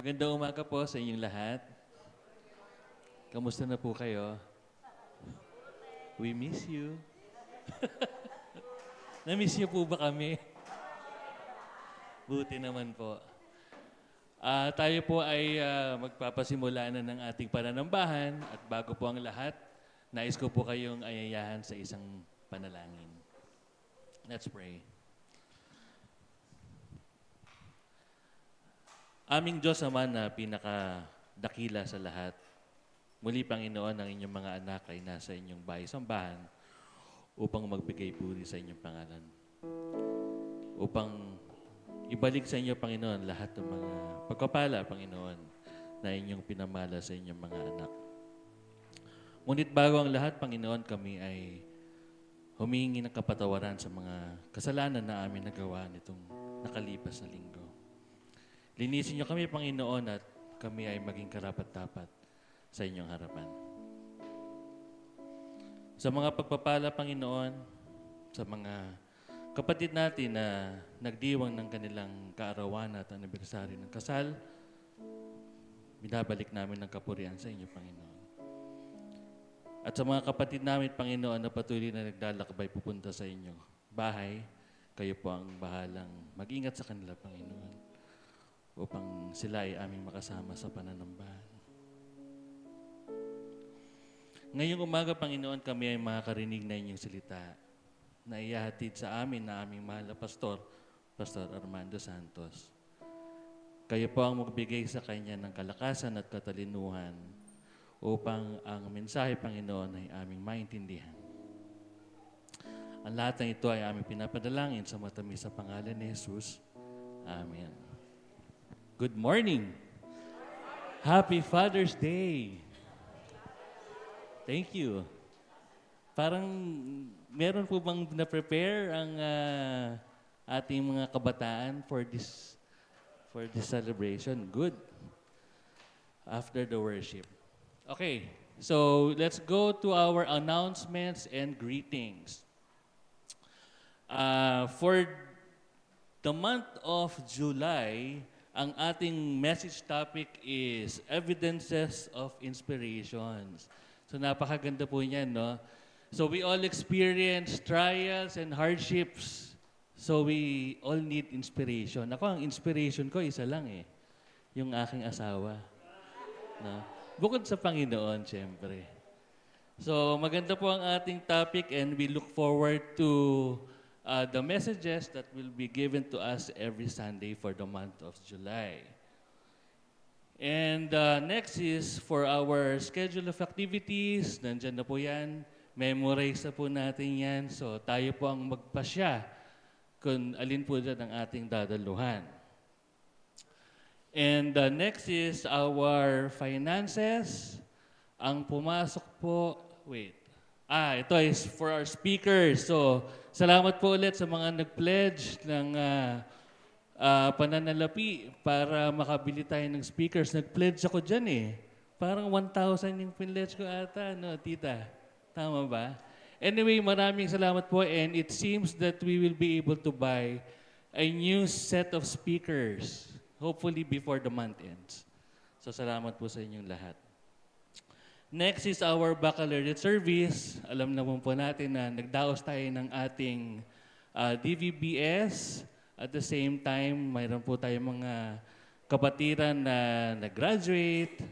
Magandang umaga po sa inyong lahat. Kamusta na po kayo? We miss you. Na-miss niyo po ba kami? Buti naman po. Tayo po ay magpapasimula na ng ating pananambahan at bago po ang lahat, nais ko po kayong ayayahan sa isang panalangin. Let's pray. Aming Diyos Ama na pinakadakila sa lahat, muli Panginoon, ang inyong mga anak ay nasa inyong bahay-sambahan upang magbigay puri sa inyong pangalan. Upang ibalik sa inyo, Panginoon, lahat ng mga pagpapala, Panginoon, na inyong pinamala sa inyong mga anak. Ngunit bago ang lahat, Panginoon, kami ay humingi ng kapatawaran sa mga kasalanan na amin nagawa nitong nakalipas na linggo. Linisin niyo kami, Panginoon, at kami ay maging karapat-dapat sa inyong harapan. Sa mga pagpapala, Panginoon, sa mga kapatid natin na nagdiwang ng kanilang kaarawan at anibersaryo ng kasal, binabalik namin ng kapurihan sa inyo, Panginoon. At sa mga kapatid namin, Panginoon, na patuloy na naglalakbay pupunta sa inyo bahay, kayo po ang bahalang mag-ingat sa kanila, Panginoon, upang sila ay aming makasama sa pananambahan. Ngayong umaga, Panginoon, kami ay makakarinig na inyong salita na iyahatid sa amin na aming mahal na pastor, Pastor Armando Santos. Kayo po ang magbigay sa kanya ng kalakasan at katalinuhan upang ang mensahe, Panginoon, ay aming maintindihan. Ang lahat ng ito ay aming pinapadalangin sa matamis sa pangalan ni Jesus. Amen. Good morning. Happy Father's Day. Thank you. Parang meron po bang na-prepare ang ating mga kabataan for this celebration? Good. After the worship. Okay, so let's go to our announcements and greetings. For the month of July, ang ating message topic is Evidences of Inspirations. So napakaganda po niyan, no? So we all experience trials and hardships. So we all need inspiration. Ako, ang inspiration ko, isa lang eh. Yung aking asawa. No? Bukod sa Panginoon, siyempre. So maganda po ang ating topic and we look forward to the messages that will be given to us every Sunday for the month of July. And next is for our schedule of activities. Nandyan na po yan. Memorize na po natin yan. So tayo po ang magpasya kung alin po dyan ang ating dadaluhan. And next is our finances. Ang pumasok po, ito is for our speakers. So, salamat po ulit sa mga nag-pledge ng pananalapi para makabili tayo ng speakers. Nag-pledge ako dyan eh. Parang 1,000 yung pinledge ko ata, no, tita? Tama ba? Anyway, maraming salamat po and it seems that we will be able to buy a new set of speakers, hopefully before the month ends. So, salamat po sa inyong lahat. Next is our baccalaureate service. Alam naman po natin na nagdaos tayo ng ating DVBS. At the same time, mayroon po tayong mga kapatiran na nag-graduate,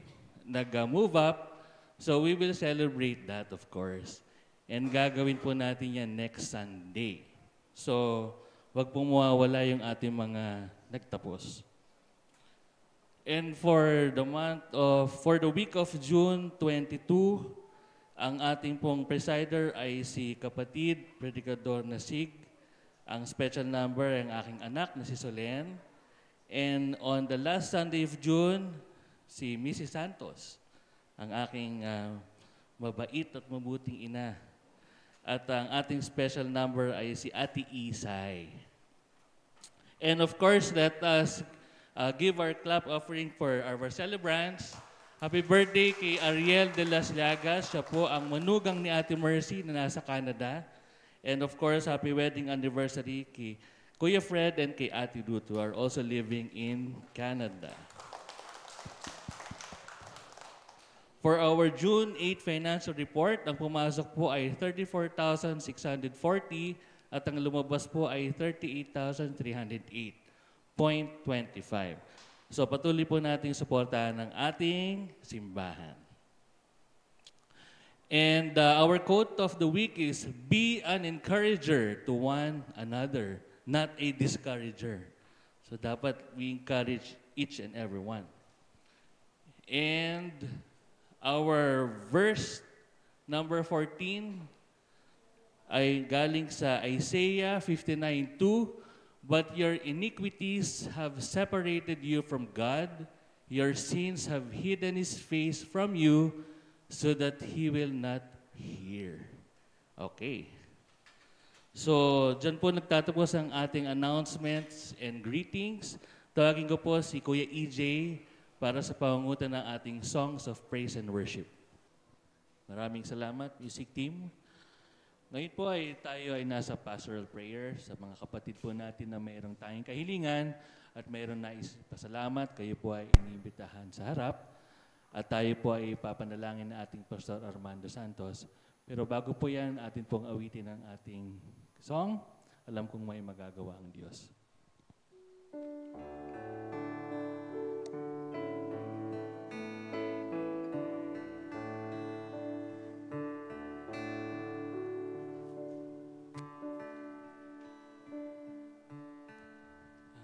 nag-move up. So we will celebrate that, of course. And gagawin po natin yan next Sunday. So wag po mawawala yung ating mga nagtapos. And for the week of June 22, ang ating pong presider ay si kapatid, Predicador Nasig. Ang special number ay ang aking anak na si Solen. And on the last Sunday of June, si Mrs. Santos, ang aking mabait at mabuting ina. At ang ating special number ay si Ate Isay. And of course, let us give our clap offering for our celebrants. Happy birthday kay Ariel de las Llagas. Siya po ang manugang ni Ate Mercy na nasa Canada. And of course, happy wedding anniversary kay Kuya Fred and kay Ate Ruth who are also living in Canada. For our June 8 financial report, ang pumasok po ay 34,640 at ang lumabas po ay 38,308.25. So patuloy po nating suportahan ang ating simbahan. And our quote of the week is, be an encourager to one another, not a discourager. So dapat we encourage each and every one. And our verse number 14 ay galing sa Isaiah 59:2, but your iniquities have separated you from God, your sins have hidden His face from you, so that He will not hear. Okay. So, dyan po nagtatapos ang ating announcements and greetings. Tawagin ko po si Kuya EJ para sa pangungutan ng ating Songs of Praise and Worship. Maraming salamat, music team. Ngayon po ay tayo ay nasa pastoral prayer sa mga kapatid po natin na mayroong tayong kahilingan at mayroong nais pasalamat. Kayo po ay iniimbitahan sa harap. At tayo po ay papanalangin na ating Pastor Armando Santos. Pero bago po yan, atin pong awitin ang ating song. Alam kong may magagawa ang Diyos.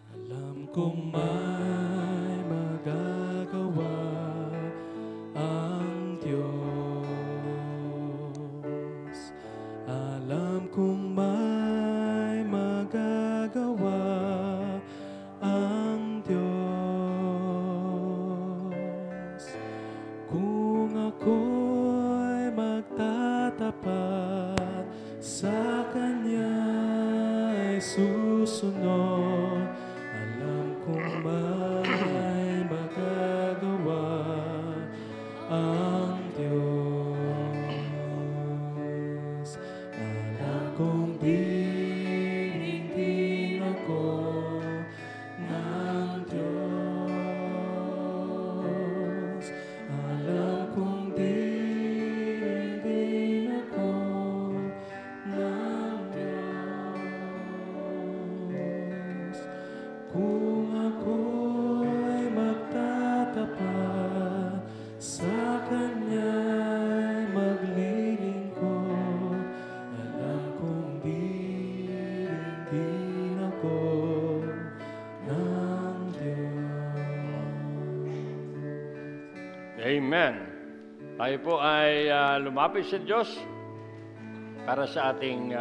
Alam kong may magagawa ang Diyos. Alam kong may magagawa ang Diyos. Kung ako'y magtatapat sa Kanya'y susunod, alam kong may magagawa ang Diyos. Alam kong dinigin ako ng Diyos. Alam kong dinigin ako ng Diyos. Kung ako'y magtatapat sa Kanya'y maglilingkod, alam kong dinigin ako ng Diyos. Amen. Tayo po ay lumapit sa Diyos para sa ating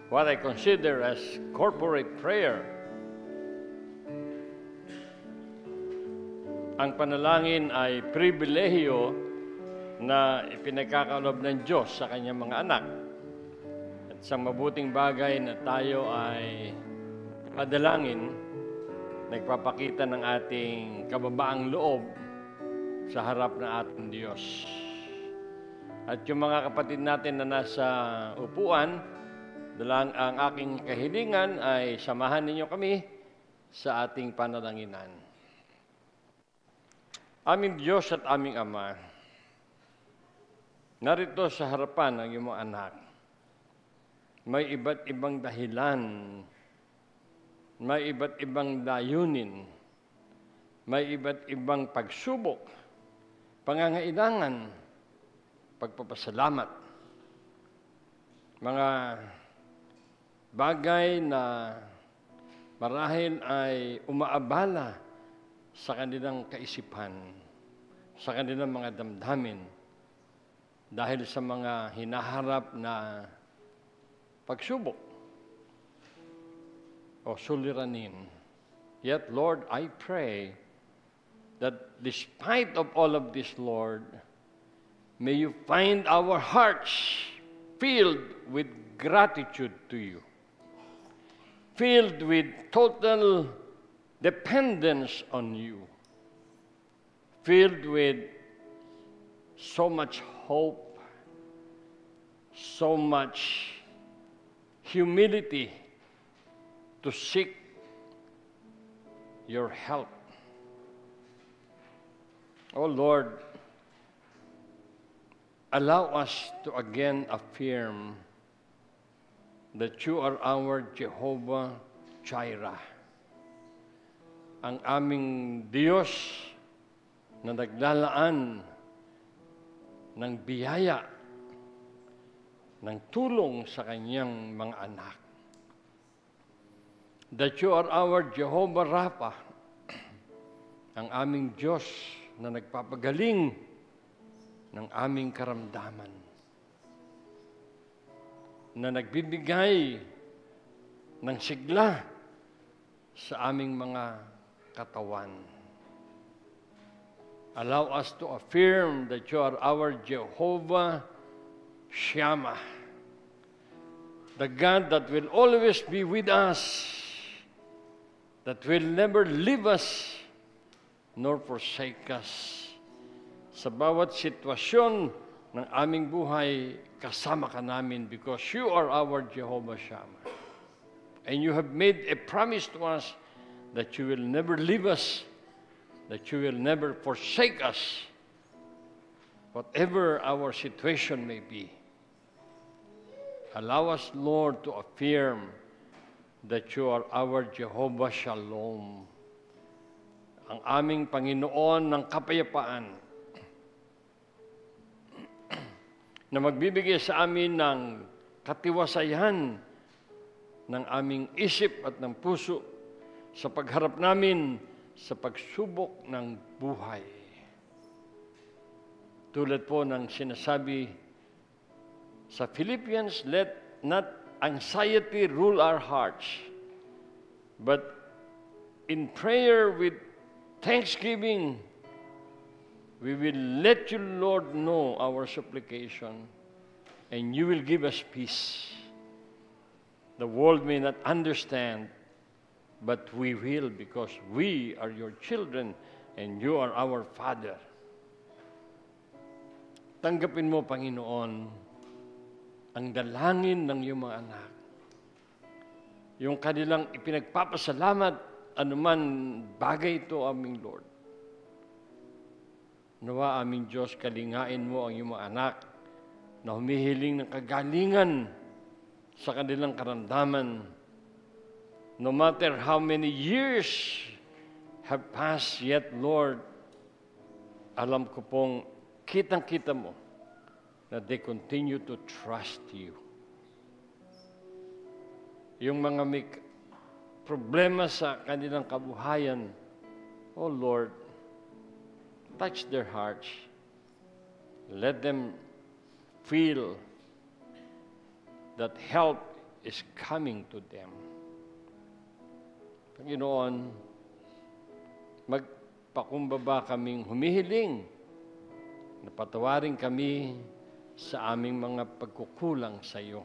what I consider as corporate prayer. Ang panalangin ay pribilehiyo na ipinagkakalob ng Diyos sa kanyang mga anak. At sa mabuting bagay na tayo ay madalangin, nagpapakita ng ating kababaang loob sa harap ng ating Diyos. At yung mga kapatid natin na nasa upuan, ang aking kahilingan ay samahan ninyo kami sa ating panalanginan. Aming Diyos at aming Ama, narito sa harapan ng iyong mga anak, may iba't ibang dahilan, may iba't ibang layunin, may iba't ibang pagsubok, pangangailangan, pagpapasalamat, mga bagay na marahil ay umaabala sa kanilang kaisipan, sa kanilang mga damdamin, dahil sa mga hinaharap na pagsubok o suliranin. Yet, Lord, I pray that despite of all of this, Lord, may you find our hearts filled with gratitude to you, filled with total dependence on you, filled with so much hope, so much humility to seek your help. Oh Lord, allow us to again affirm that you are our Jehovah Jireh, ang aming Diyos na naglalaan ng biyaya, ng tulong sa kanyang mga anak. That you are our Jehovah Rapha, ang aming Diyos na nagpapagaling ng aming karamdaman, na nagbibigay ng sigla sa aming mga katawan. Allow us to affirm that you are our Jehovah Shammah, the God that will always be with us, that will never leave us nor forsake us. Sa bawat sitwasyon ng aming buhay, kasama ka namin because you are our Jehovah Shammah. And you have made a promise to us that you will never leave us, that you will never forsake us, whatever our situation may be. Allow us, Lord, to affirm that you are our Jehovah Shalom, ang aming Panginoon ng kapayapaan, na magbibigay sa amin ng katiwasayan ng aming isip at ng puso sa pagharap namin sa pagsubok ng buhay. Tulad po ng sinasabi sa Philippians, let not anxiety rule our hearts, but in prayer with thanksgiving, we will let you, Lord, know our supplication, and you will give us peace. The world may not understand, but we will because we are your children and you are our Father. Tanggapin mo, Panginoon, ang dalangin ng iyong mga anak. Yung kanilang ipinagpapasalamat, anuman bagay ito, aming Lord. Nawa, aming Diyos, kalingain mo ang iyong mga anak na humihiling ng kagalingan sa kanilang karamdaman. No matter how many years have passed, yet, Lord, alam ko pong kitang-kita mo na they continue to trust you. Yung mga may problema sa kanilang kabuhayan, oh Lord, touch their hearts. Let them feel that help is coming to them. Panginoon, magpakumbaba kaming humihiling na patawarin kami sa aming mga pagkukulang sa iyo.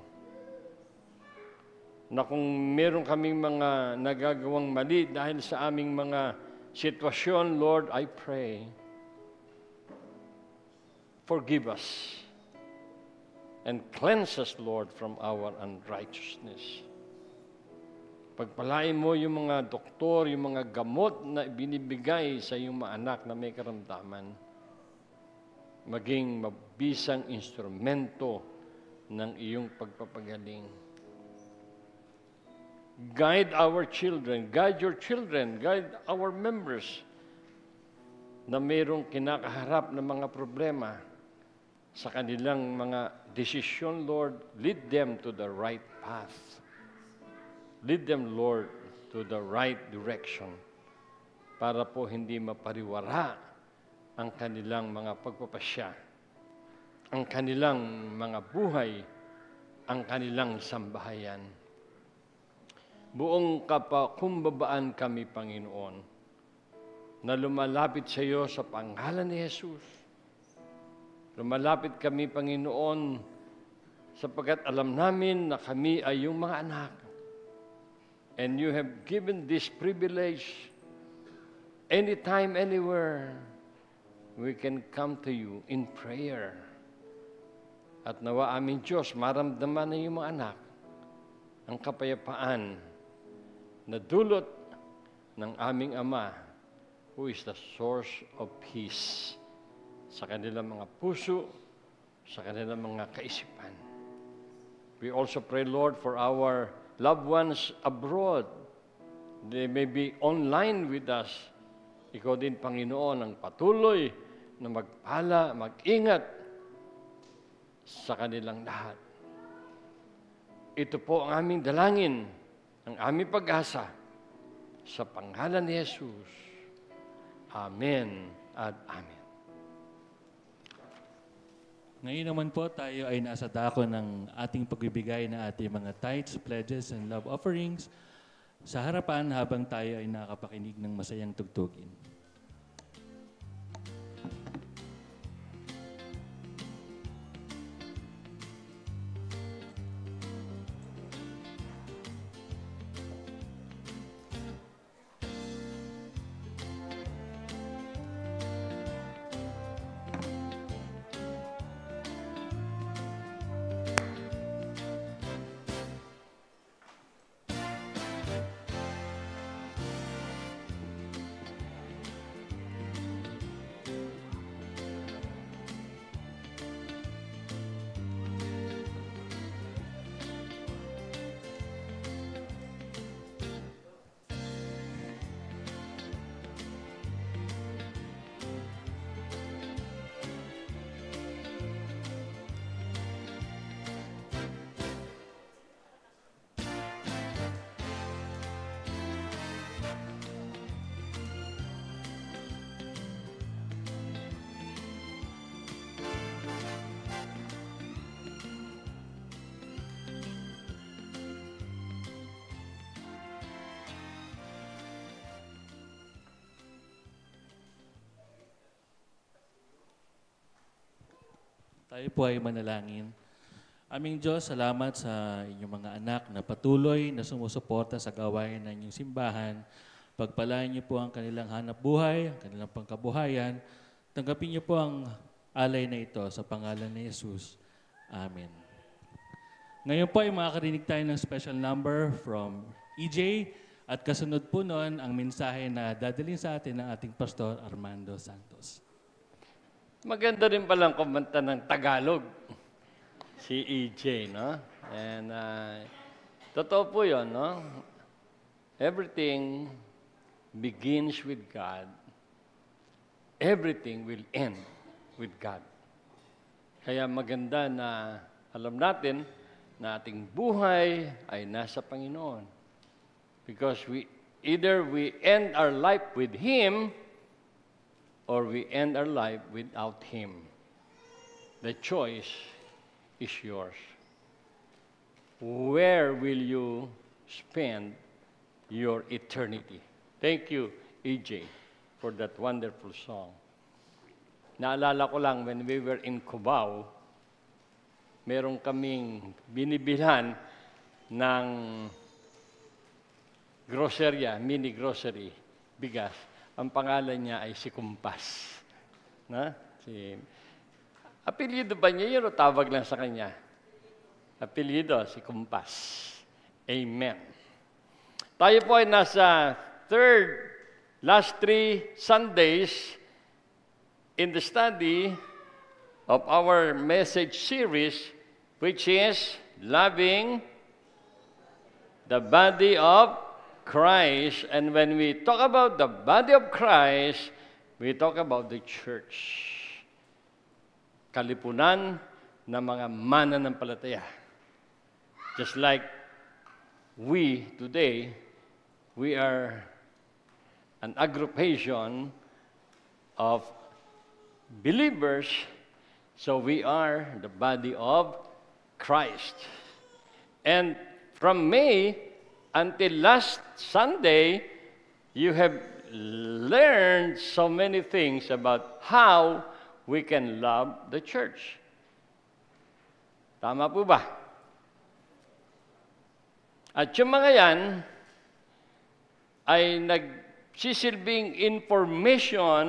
Na kung meron kaming mga nagagawang mali dahil sa aming mga sitwasyon, Lord, I pray, forgive us and cleanse us, Lord, from our unrighteousness. Pagpalain mo yung mga doktor, yung mga gamot na binibigay sa iyong mga anak na may karamdaman, maging mabisang instrumento ng iyong pagpapagaling. Guide our children, guide your children, guide our members na mayroong kinakaharap na mga problema sa kanilang mga desisyon, Lord. Lead them to the right path. Lead them, Lord, to the right direction para po hindi mapariwara ang kanilang mga pagpapasya, ang kanilang mga buhay, ang kanilang sambahayan. Buong kapakumbabaan kami, Panginoon, na lumalapit sa iyo sa pangalan ni Jesus. Lumalapit kami, Panginoon, sapagkat alam namin na kami ay iyong mga anak. And you have given this privilege anytime, anywhere, we can come to you in prayer. At nawa aming Diyos, maramdaman na iyong mga anak ang kapayapaan na dulot ng aming Ama, who is the source of peace sa kanilang mga puso, sa kanilang mga kaisipan. We also pray, Lord, for our loved ones abroad. They may be online with us. Ikaw din, Panginoon, ang patuloy na magpala, mag-ingat sa kanilang lahat. Ito po ang aming dalangin, ang aming pag-asa, sa pangalan ni Jesus. Amen at amen. Ngayon naman po tayo ay nasa dako ng ating pagbibigay na ating mga tithes, pledges, and love offerings sa harapan habang tayo ay nakapakinig ng masayang tugtugin. Tayo po ay manalangin. Aming Diyos, salamat sa inyong mga anak na patuloy na sumusuporta sa gawain ng inyong simbahan. Pagpalain niyo po ang kanilang hanap buhay, ang kanilang pangkabuhayan. Tanggapin niyo po ang alay na ito sa pangalan ni Jesus. Amen. Ngayon po ay makakarinig tayo ng special number from EJ at kasunod po noon ang mensahe na dadalhin sa atin ng ating Pastor Armando Santos. Maganda rin palang kumanta ng Tagalog, si EJ, no? And totoo po yun, no? Everything begins with God. Everything will end with God. Kaya maganda na alam natin na ating buhay ay nasa Panginoon. Because either we end our life with Him or we end our life without Him. The choice is yours. Where will you spend your eternity? Thank you, EJ, for that wonderful song. Naalala ko lang, when we were in Cubao, meron kaming binibilhan ng grocerya, mini grocery, bigas. Ang pangalan niya ay si Kumpas. Apelyido ba niya yun o tawag lang sa kanya? Apelyido, si Kumpas. Amen. Tayo po ay nasa last 3 Sundays in the study of our message series, which is Loving the Body of Christ. And when we talk about the body of Christ, we talk about the church. Kalipunan ng mga mananampalataya. Just like we today, we are an aggregation of believers, so we are the body of Christ. And from May until last Sunday, you have learned so many things about how we can love the church. Tama po ba? At yung mga yan ay nagsisilbing information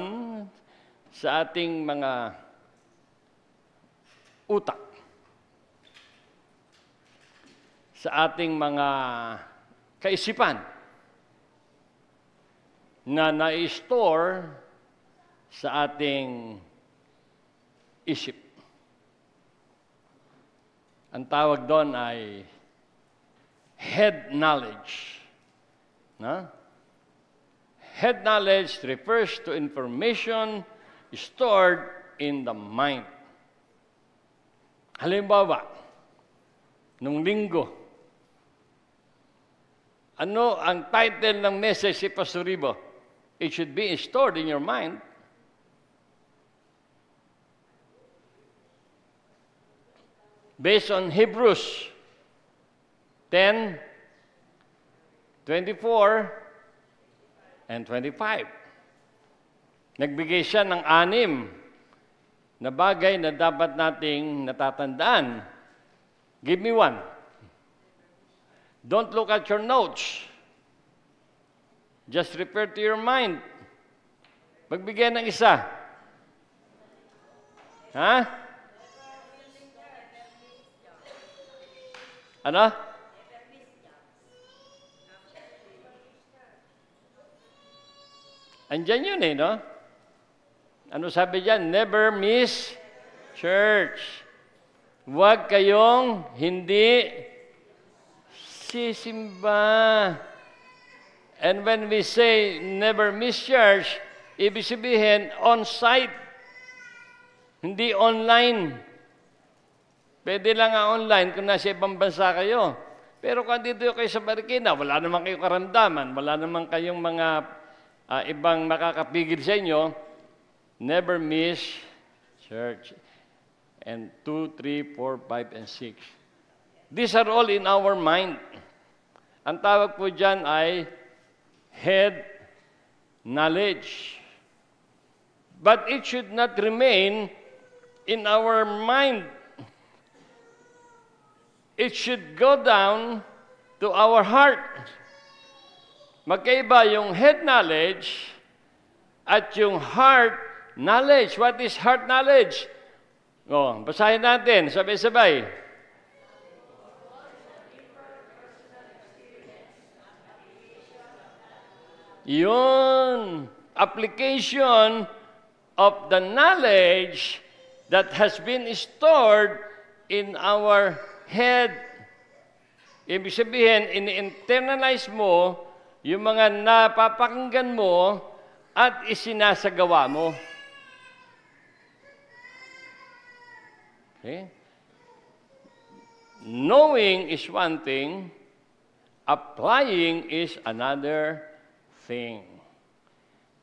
sa ating mga utak, sa ating mga kaisipan na na-store sa ating isip. Ang tawag doon ay head knowledge. No? Head knowledge refers to information stored in the mind. Halimbawa, nung linggo, ano ang title ng message si Pastor Ribo? It should be stored in your mind. Based on Hebrews 10, 24, and 25. Nagbigay siya ng 6 na bagay na dapat nating natatandaan. Give me one. Don't look at your notes. Just refer to your mind. Magbigay ng isa. Ha? Ano? Andyan yun no? Ano sabi dyan? Never miss church. Huwag kayong hindi sisimba. And when we say never miss church, ibig sabihin on-site, hindi online. Pwede lang online kung nasa ibang bansa kayo. Pero kung dito kayo sa Marikina, wala naman kayong karamdaman, wala naman kayong mga ibang makakapigil sa inyo, never miss church. And 2, 3, 4, 5, and 6. These are all in our mind. Ang tawag po dyan ay head knowledge. But it should not remain in our mind. It should go down to our heart. Magkaiba yung head knowledge at yung heart knowledge. What is heart knowledge? Basahin natin, sabay-sabay. Yun, application of the knowledge that has been stored in our head. Ibig sabihin, ini-internalize mo yung mga napapakinggan mo at isinasagawa mo. Okay? Knowing is one thing, applying is another thing.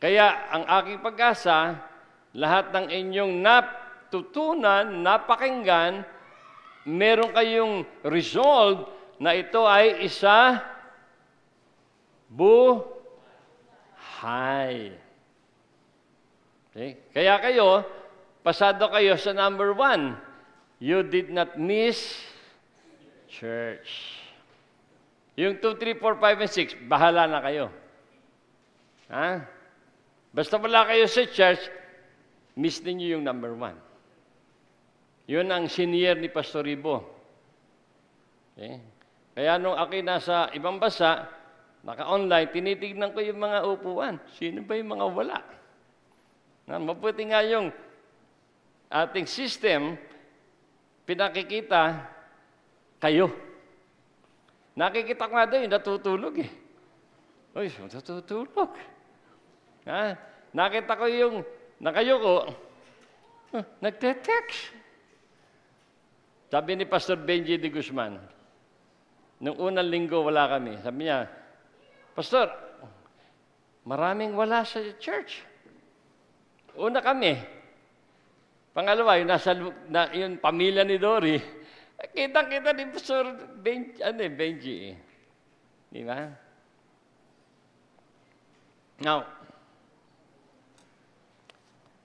Kaya ang aking pag-asa, lahat ng inyong natutunan, napakinggan, meron kayong resolve na ito ay isa buhay. Okay? Kaya kayo, pasado kayo sa number 1. You did not miss church. Yung 2, 3, 4, 5, and 6, bahala na kayo. Ha? Basta wala kayo sa church, miss ninyo yung number 1. Yun ang senior ni Pastor Ribo. Okay? Kaya nung ako nasa ibang bansa, naka-online, tinitignan ko yung mga upuan. Sino ba yung mga wala? Mabuti nga yung ating system, pinakikita kayo. Nakikita ko nga doon, natutulog eh. Uy, natutulog. Ha? Nakita ko yung nakayuko, nagte-text. Sabi ni Pastor Benji de Guzman, nung unang linggo wala kami, sabi niya, Pastor, maraming wala sa church. Una kami. Pangalawa, yung pamilya ni Dory, kita-kita ni Pastor Benji. Di ba? Now,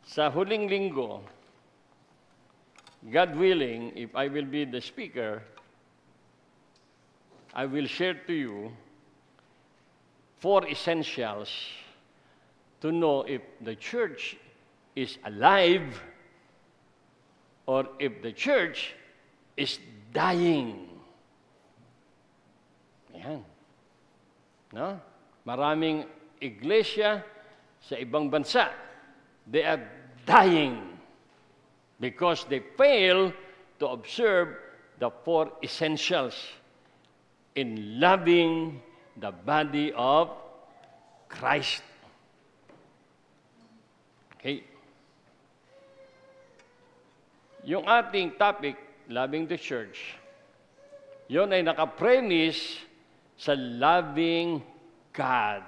sa huling linggo, God willing, if I will be the speaker, I will share to you 4 essentials to know if the church is alive or if the church is dying. Ayan. No? Maraming iglesia sa ibang bansa, they are dying because they fail to observe the 4 essentials in loving the body of Christ. Okay? Yung ating topic, loving the church, yun ay nakapremise sa loving God.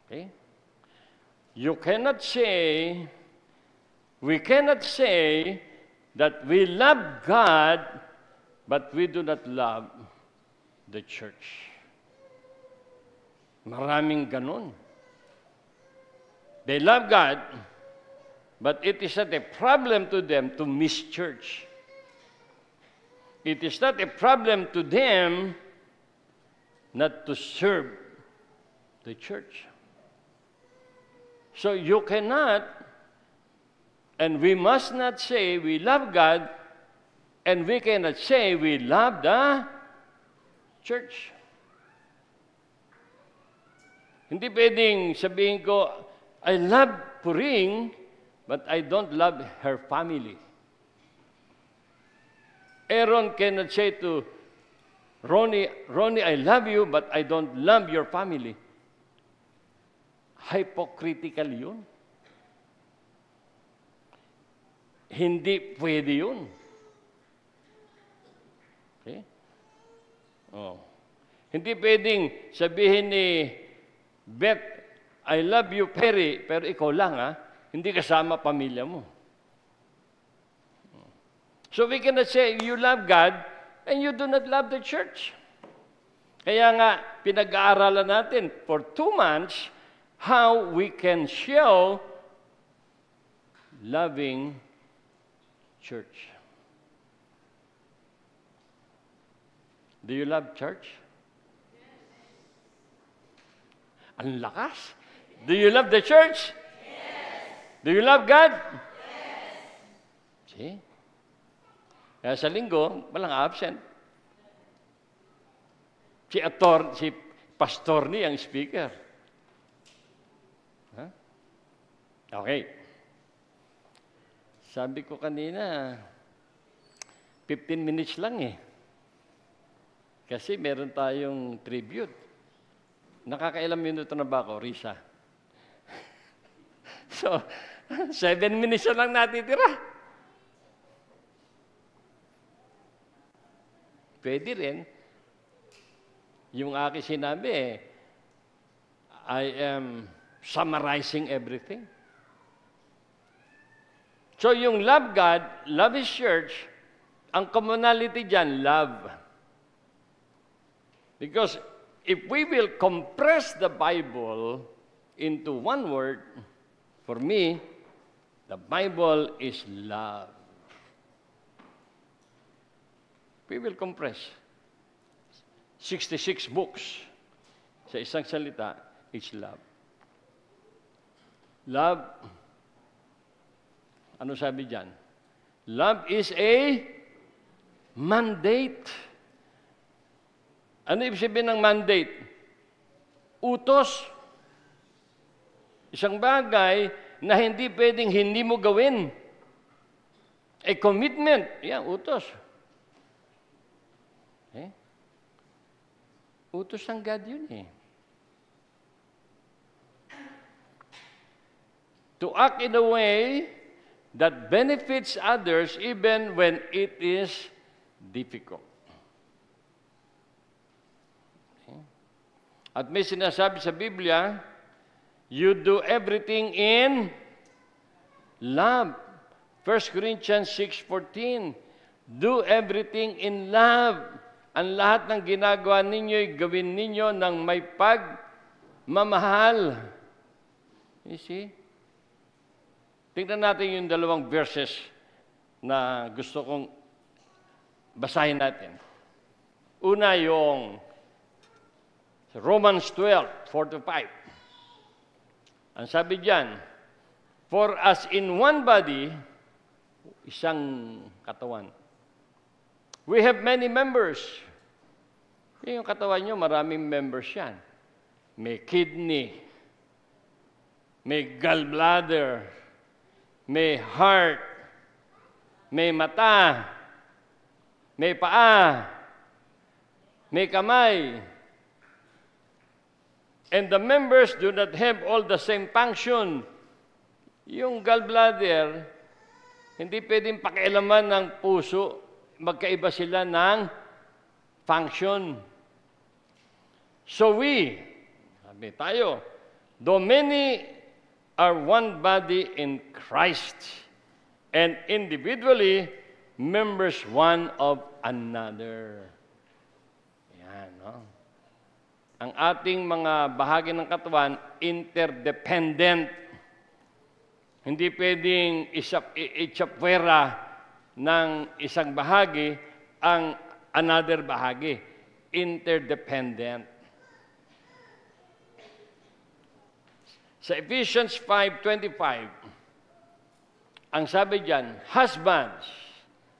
Okay? You cannot say, we cannot say that we love God, but we do not love the church. Maraming ganun. They love God, but it is not a problem to them to miss church. It is not a problem to them not to serve the church. So you cannot, and we must not say we love God, and we cannot say we love the church. Hindi pwedeng sabihin ko, I love Puring, but I don't love her family. Aaron cannot say to Ronnie, I love you, but I don't love your family. Hypocritical yun. Hindi pwede yun. Okay? Oh. Hindi pwedeng sabihin ni Beth, I love you, Perry, pero ikaw lang, hindi kasama pamilya mo. So we cannot say you love God and you do not love the church. Kaya nga, pinag-aaralan natin for 2 months how we can show loving church. Do you love church? Ang lakas. Do you love the church? Yes. Do you love God? Yes. See? Kaya sa linggo, walang absent. Si pastor ni ang speaker. Huh? Okay. Sabi ko kanina, 15 minutes lang eh. Kasi meron tayong tribute. Nakakailang minuto na ba ako, Risa? So, 7 minutes na lang natitira. Pwede rin. Yung aking sinabi, I am summarizing everything. So yung love God, love His church, ang commonality dyan, love. Because if we will compress the Bible into one word, for me, the Bible is love. We will compress 66 books sa isang salita, is love. Love, ano sabi dyan? Love is a mandate. Ano ibig sabihin ng mandate? Utos. Isang bagay na hindi pwedeng hindi mo gawin. A commitment. Yan, utos. Eh? Utos ng God yun eh. To act in a way that benefits others even when it is difficult. Okay? At may sinasabi sa Biblia, you do everything in love. 1 Corinthians 6:14, do everything in love. Ang lahat ng ginagawa ninyo'y gawin ninyo ng may pagmamahal. You see? Tingnan natin yung 2 verses na gusto kong basahin natin. Una yung Romans 12:4-5. Ang sabi diyan, for as in one body, isang katawan, we have many members. Yung katawan nyo, maraming members yan. May kidney, may gallbladder, may heart, may mata, may paa, may kamay. And the members do not have all the same function. Yung gallbladder, hindi pwedeng pakialaman ng puso. Magkaiba sila ng function. So sabi tayo, though many are one body in Christ, and individually members one of another. Yan, no? Ang ating mga bahagi ng katawan, interdependent. Hindi pwedeng itsapwera ng isang bahagi ang another bahagi. Interdependent. Sa Ephesians 5:25, ang sabi diyan, husbands,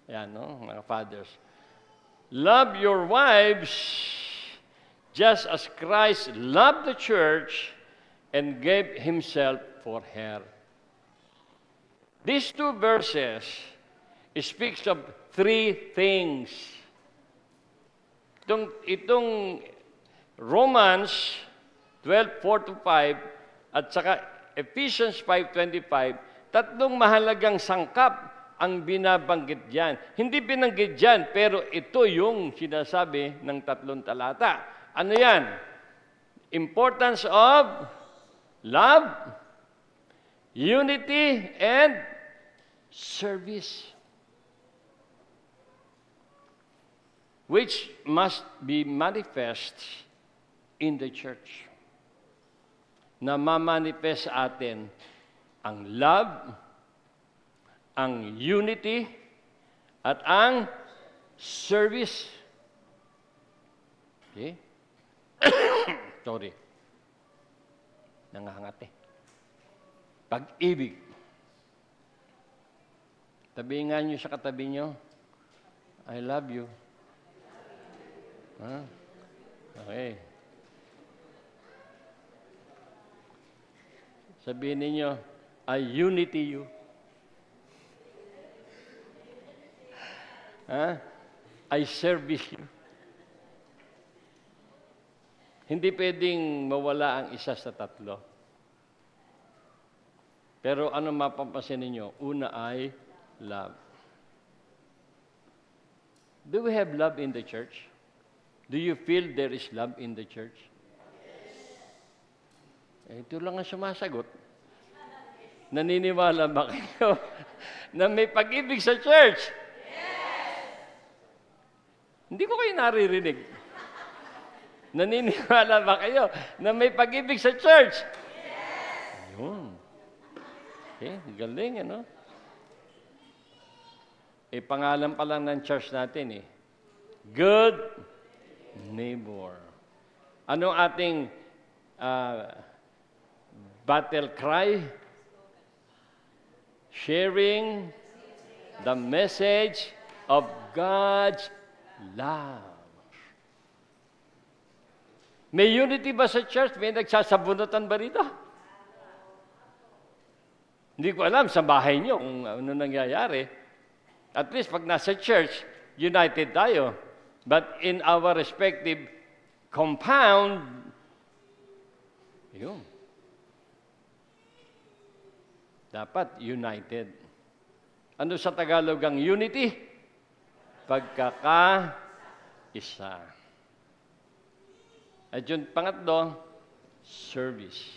yan, no, mga fathers, love your wives just as Christ loved the church and gave himself for her. These two verses speaks of three things. Itong Romans 12:4-5 at saka Ephesians 5:25, tatlong mahalagang sangkap ang binabanggit diyan. Hindi binanggit diyan, pero ito yung sinasabi ng tatlong talata. Ano yan? Importance of love, unity, and service. Which must be manifest in the church. Na mamanifest sa atin ang love, ang unity, at ang service. Okay? Sorry. Nangangat eh. Pag-ibig. Tabihin niyo sa katabi niyo, I love you. Huh? Okay. Sabihin ninyo, I unity you. Huh? I service you. Hindi pwedeng mawala ang isa sa tatlo. Pero ano mapapansin ninyo? Una ay love. Do we have love in the church? Do you feel there is love in the church? Ito lang ang sumasagot. Naniniwala ba kayo na may pag-ibig sa church? Hindi ko kayo naririnig. Naniniwala ba kayo na may pag-ibig sa church? Yun. Okay, galing, ano? Pangalan pa lang ng church natin, eh. Good neighbor. Ano ating battle cry? Sharing the message of God's love. May unity ba sa church? May nagsasabunutan ba rito? Hindi ko alam sa bahay niyo kung ano nangyayari. At least pag nasa church, united tayo. But in our respective compound, yun. Dapat united. Ano sa Tagalog ang unity? Pagkaka-isa. At yung pangatlo, service.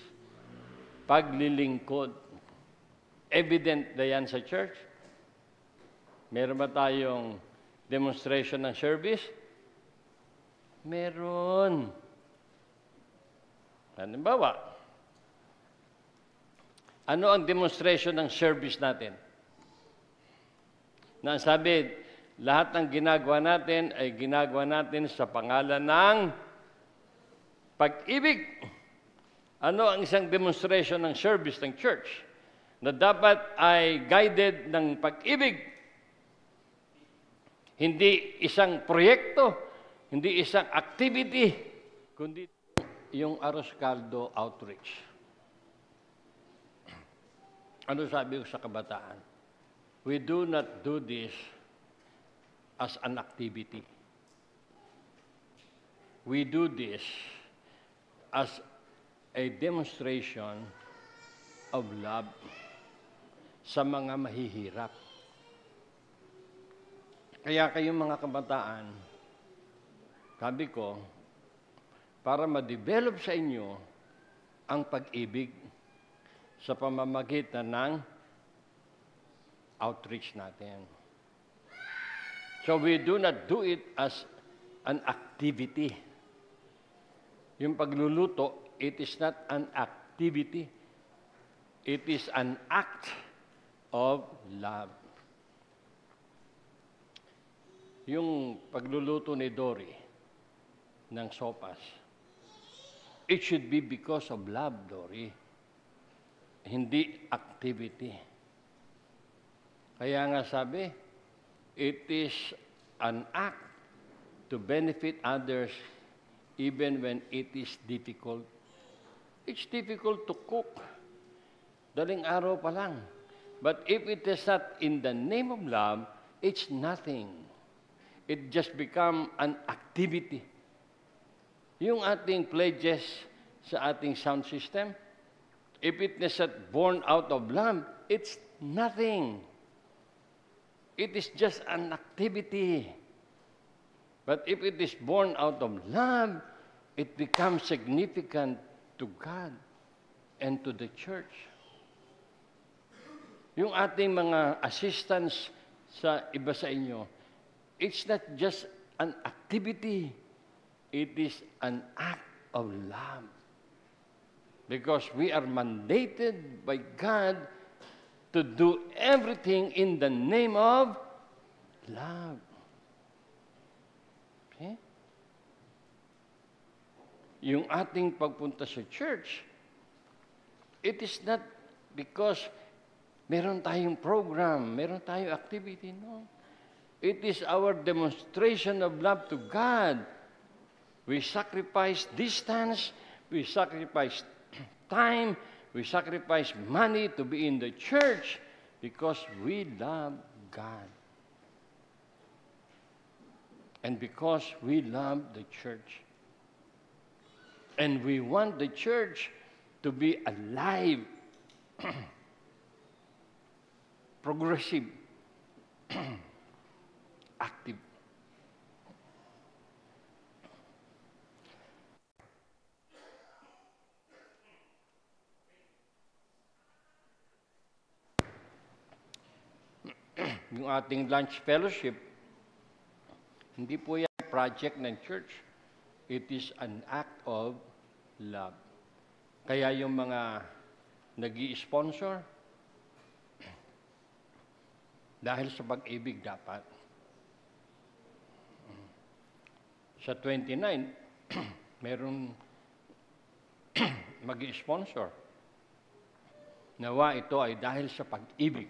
Paglilingkod. Evident na yan sa church. Meron ba tayong demonstration ng service? Meron. Halimbawa, ano ang demonstration ng service natin? Na sabi, lahat ng ginagawa natin ay ginagawa natin sa pangalan ng pag-ibig. Ano ang isang demonstration ng service ng church? Na dapat ay guided ng pag-ibig. Hindi isang proyekto, hindi isang activity, kundi yung Arroz Caldo outreach. Ano sabi ko sa kabataan? We do not do this as an activity. We do this as a demonstration of love sa mga mahihirap. Kaya kayong mga kabataan, sabi ko, para ma-develop sa inyo ang pag-ibig sa pamamagitan ng outreach natin. So we do not do it as an activity. Yung pagluluto, it is not an activity. It is an act of love. Yung pagluluto ni Dory ng sopas, it should be because of love, Dory. Hindi activity. Kaya nga sabi, it is an act to benefit others even when it is difficult. It's difficult to cook. Daling araw pa lang. But if it is not in the name of love, it's nothing. It just become an activity. Yung ating pledges sa ating sound system, if it is not born out of love, it's nothing. It is just an activity. But if it is born out of love, it becomes significant to God and to the church. Yung ating mga assistants sa iba sa inyo, it's not just an activity. It is an act of love. Because we are mandated by God to do everything in the name of love. Okay? Yung ating pagpunta sa church, it is not because meron tayong program, meron tayong activity, no. It is our demonstration of love to God. We sacrifice distance, we sacrifice time, we sacrifice money to be in the church because we love God. And because we love the church. And we want the church to be alive, progressive, active. Yung ating lunch fellowship, hindi po yan project ng church. It is an act of love. Kaya yung mga nag-i-sponsor, dahil sa pag-ibig dapat. Sa 29, meron mag-i-sponsor. Nawa ito ay dahil sa pag-ibig.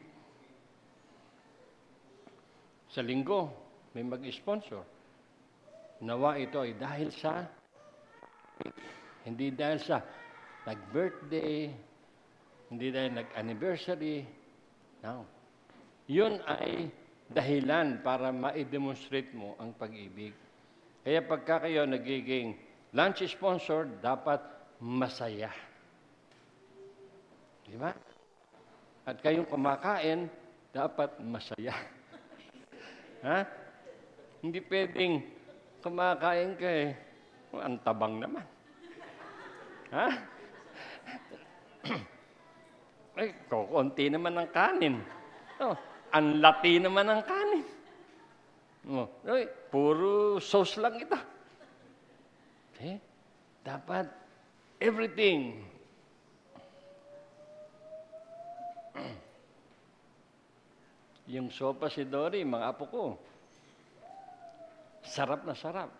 Sa linggo, may mag-sponsor. Nawa ito ay dahil sa, hindi dahil sa nag-birthday, hindi dahil nag-anniversary. No. Yun ay dahilan para ma-demonstrate mo ang pag-ibig. Kaya pagka kayo nagiging lunch sponsor, dapat masaya. Di ba? At kayong kumakain, dapat masaya. Ha? Hindi pwedeng kumakain ka eh. Ang tabang naman. Ha? Ay, kukunti naman ang kanin. Oh, ang lati naman ang kanin. Oh, ay, puro sauce lang ito. Okay? Dapat everything. Yung sopa si Dory, mga apo ko, sarap na sarap.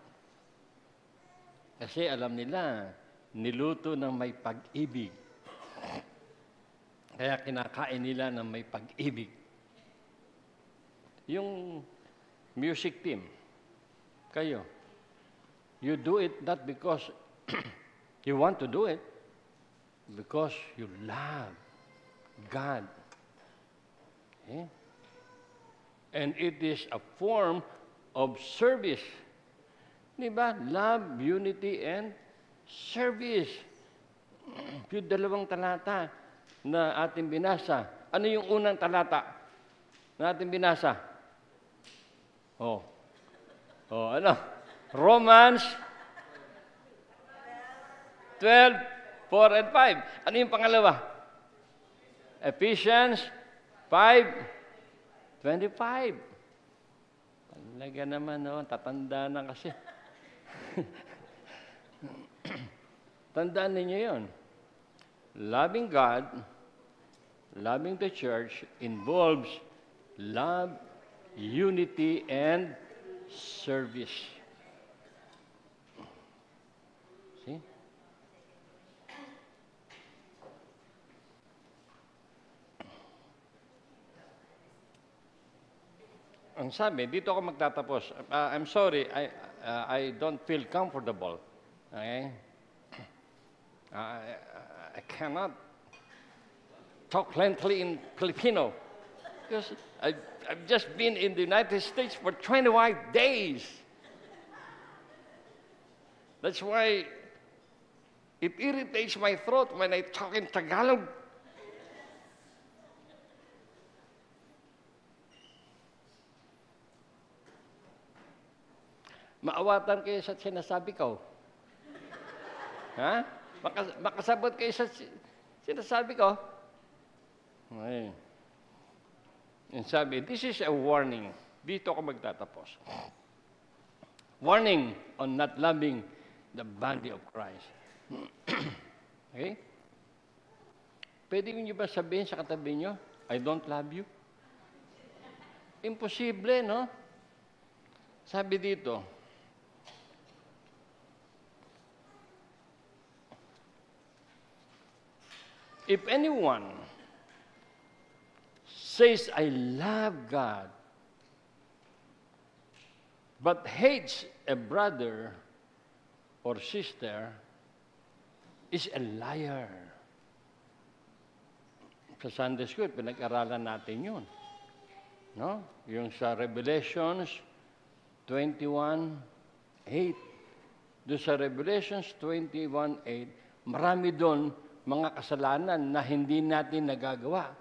Kasi alam nila, niluto ng may pag-ibig. Kaya kinakain nila ng may pag-ibig. Yung music team, kayo, you do it not because you want to do it, because you love God. Okay? And it is a form of service. Di ba? Love, unity, and service. Yung dalawang talata na ating binasa. Ano yung unang talata na ating binasa? Ano? Romans 12:4 and 5. Ano yung pangalawa? Ephesians 5:25. Talaga naman, tatanda na kasi. Tandaan ninyo yun. Loving God, loving the church involves love, unity, and service. See? Ang sabi, dito ako magtatapos. I'm sorry, I don't feel comfortable. Okay? I cannot talk lengthily in Filipino because I've just been in the United States for 21 days. That's why it irritates my throat when I talk in Tagalog. Maawatan kayo sa sinasabi ko. Ha? Makasabot kayo sa sinasabi ko. Ay. Yung sabi, this is a warning. Dito ako magtatapos. Warning on not loving the body of Christ. Okay? Pwede niyo ba sabihin sa katabi niyo, I don't love you? Imposible, no? Sabi dito, if anyone says, I love God, but hates a brother or sister, is a liar. Sa Sunday School, pinag-aralan natin yun. No? Yung sa Revelations 21:8. Doon sa Revelations 21:8, marami doon mga kasalanan na hindi natin nagagawa.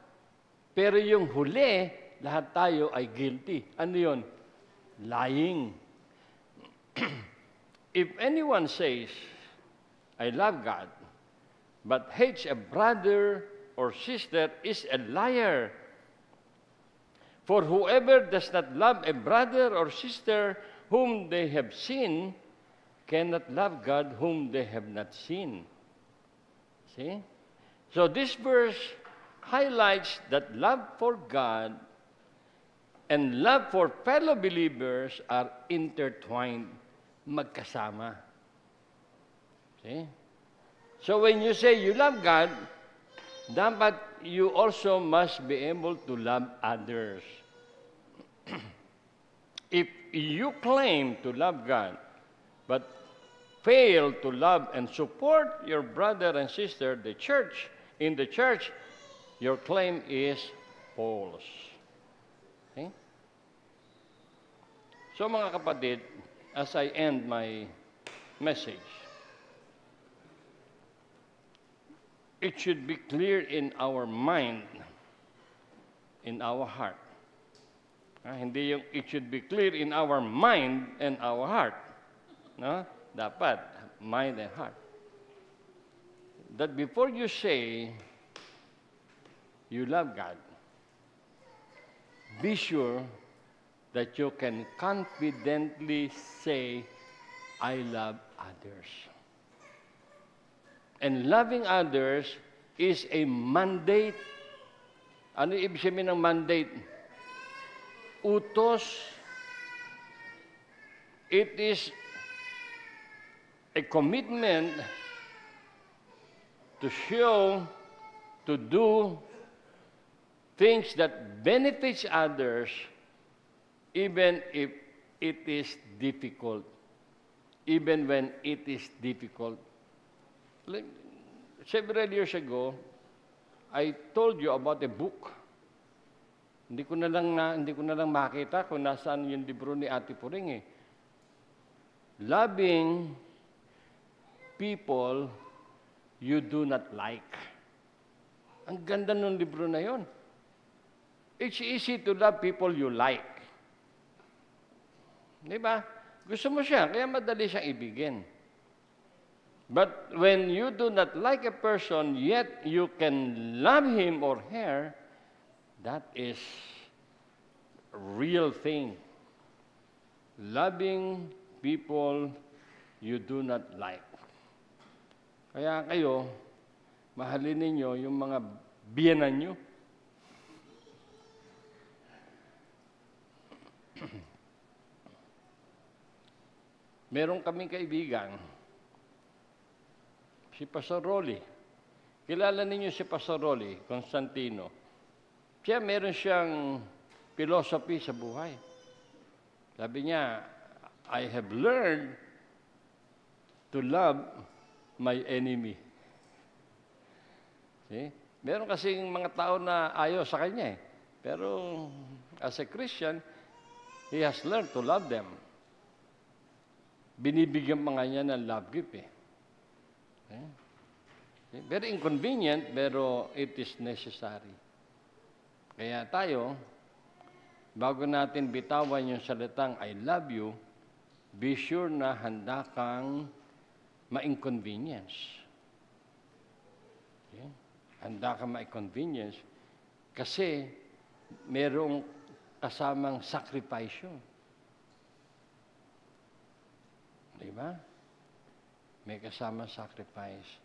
Pero yung huli, lahat tayo ay guilty. Ano yun? Lying. If anyone says, I love God, but hates a brother or sister, is a liar. For whoever does not love a brother or sister whom they have seen, cannot love God whom they have not seen. See? So this verse highlights that love for God and love for fellow believers are intertwined, magkasama. See? So when you say you love God, dapat you also must be able to love others. If you claim to love God, but fail to love and support your brother and sister, in the church, your claim is false. Okay? So mga kapatid, as I end my message, it should be clear in our mind, in our heart. Hindi yung it should be clear in our mind and our heart. No? Dapat, mind and heart. That before you say you love God, be sure that you can confidently say, I love others. And loving others is a mandate. Ano ibig sabihin ng mandate? Utos. It is a commitment to show, to do things that benefits others, even if it is difficult. Even when it is difficult. Several years ago, I told you about a book Hindi ko na lang makita kung nasaan yung libro ni Ate Puring eh. Loving people you do not like. Ang ganda ng libro na yon. It's easy to love people you like. Di ba? Gusto mo siya, kaya madali siyang ibigin. But when you do not like a person, yet you can love him or her, that is a real thing. Loving people you do not like. Kaya kayo, mahalin ninyo yung mga biyenan nyo. Meron kaming kaibigan, si Pastor Rolly. Kilala ninyo si Pastor Rolly, Constantino. Siya, meron siyang philosophy sa buhay. Sabi niya, I have learned to love my enemy. See? Meron kasing mga tao na ayaw sa kanya eh. Pero as a Christian, he has learned to love them. Binibigyan pa nga niya ng love gift eh. Very inconvenient, pero it is necessary. Kaya tayo, bago natin bitawan yung salitang I love you, be sure na handa kang ma-inconvenience. Okay? Handa kang ma-inconvenience kasi merong kasamang sacrifice yun. Diba? May kasamang sacrifice.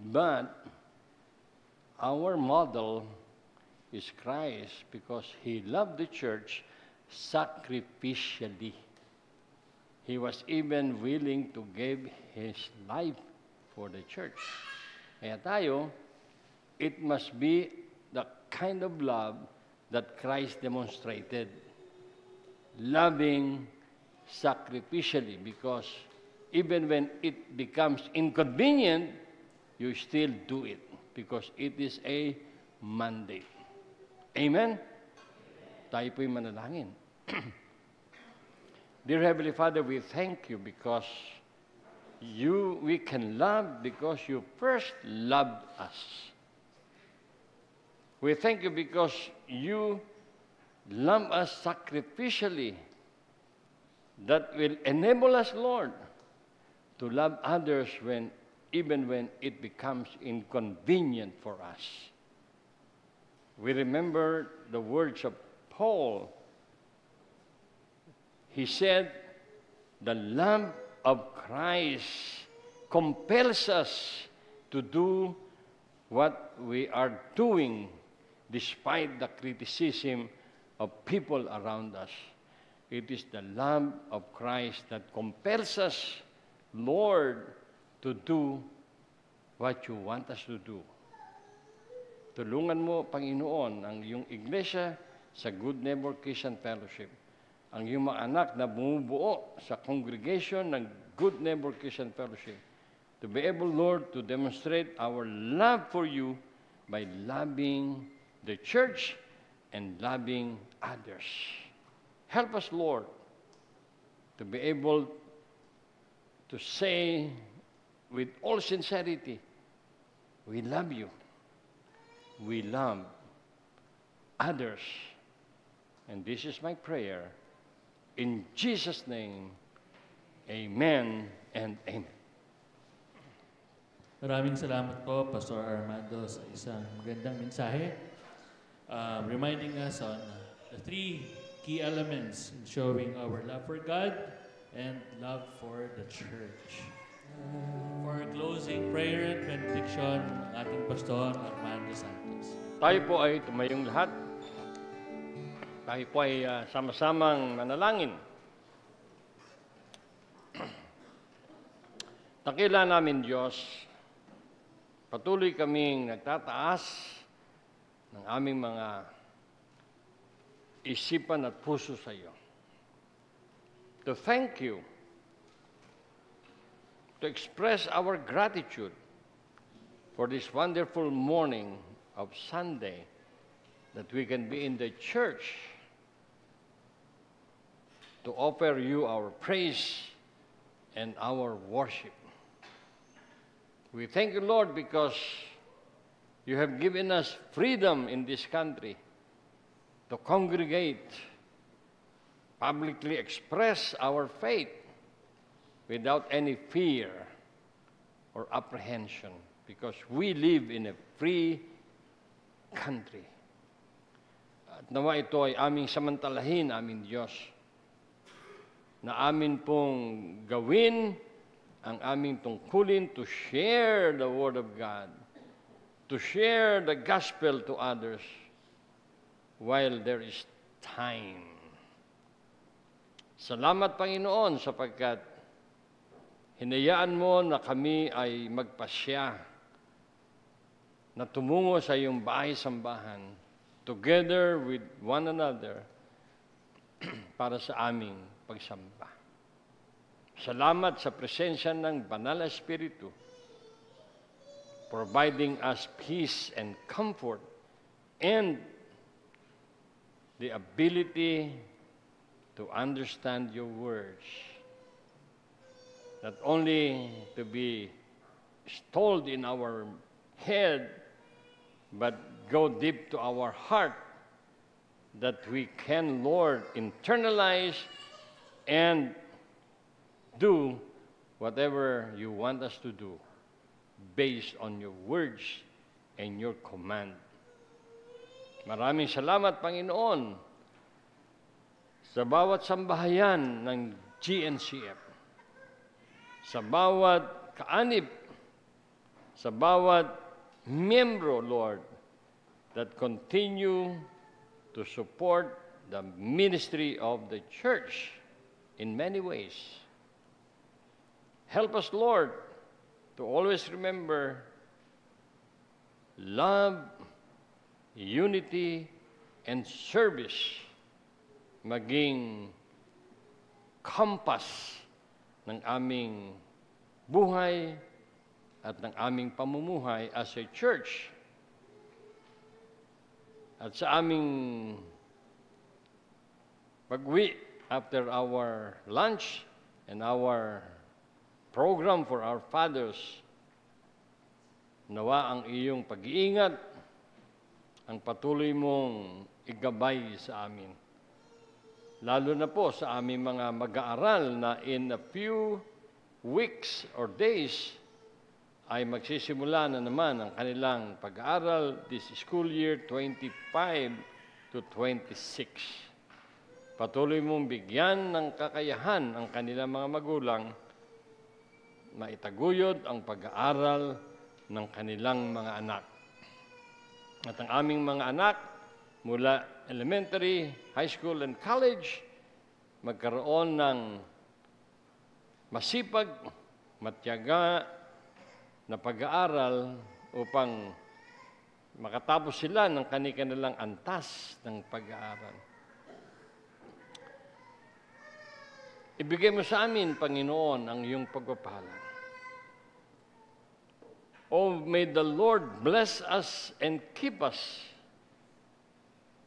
But our model is Christ because He loved the church sacrificially. He was even willing to give His life for the church. Kaya tayo, it must be the kind of love that Christ demonstrated. Loving sacrificially because even when it becomes inconvenient, you still do it because it is a mandate. Amen? Tayo po'y manalangin. Dear Heavenly Father, we thank you because we can love because you first loved us. We thank you because you love us sacrificially that will enable us, Lord, to love others even when it becomes inconvenient for us. We remember the words of Paul. He said, the love of Christ compels us to do what we are doing despite the criticism of people around us. It is the love of Christ that compels us, Lord, to do what you want us to do. Tulungan mo, Panginoon, ang iyong iglesia sa Good Neighbor Christian Fellowship. Ang iyong mga anak na bumubuo sa congregation ng Good Neighbor Christian Fellowship. To be able, Lord, to demonstrate our love for you by loving the church and loving others. Help us, Lord, to be able to say with all sincerity, we love you. We love others. And this is my prayer. In Jesus' name, amen and amen. Maraming salamat po, Pastor Armando, sa isang magandang mensahe. Reminding us on the three key elements in showing our love for God and love for the church. For closing prayer and benediction, ating Pastor Armando Santos. Tayo po ay tumayong lahat. Tayo po ay sama-samang manalangin. Dakila namin, Diyos, patuloy kaming nagtataas ng aming mga isipan at puso sa iyo. To thank you, to express our gratitude for this wonderful morning of Sunday that we can be in the church to offer you our praise and our worship. We thank you, Lord, because you have given us freedom in this country to congregate, publicly express our faith without any fear or apprehension, because we live in a free country. At nawa ito ay aming samantalahin, aming Diyos, na amin pong gawin ang aming tungkulin to share the Word of God, to share the gospel to others while there is time. Salamat, Panginoon, sapagkat hinayaan mo na kami ay magpasya na tumungo sa iyong bahay-sambahan together with one another para sa aming pagsamba. Salamat sa presensya ng Banal na Espiritu, providing us peace and comfort and the ability to understand your words, not only to be installed in our head, but go deep to our heart, that we can, Lord, internalize and do whatever you want us to do based on your words and your command. Maraming salamat, Panginoon, sa bawat sambahayan ng GNCF, sa bawat kaanib, sa bawat miyembro, Lord, that continue to support the ministry of the church in many ways. Help us, Lord, to always remember love, unity, and service maging compass ng aming buhay at ng aming pamumuhay as a church. At sa aming pag-uwi after our lunch and our program for our fathers, nawa ang iyong pag-iingat, ang patuloy mong igabay sa amin. Lalo na po sa aming mga mag-aaral na in a few weeks or days ay magsisimula na naman ang kanilang pag-aaral this school year 25 to 26. Patuloy mong bigyan ng kakayahan ang kanilang mga magulang na itaguyod ang pag-aaral ng kanilang mga anak. At ang aming mga anak mula elementary, high school, and college magkaroon ng masipag, matyaga na pag-aaral upang makatapos sila ng kanilang antas ng pag-aaral. Ibigay mo sa amin, Panginoon, ang iyong pagpapala. Oh, may the Lord bless us and keep us.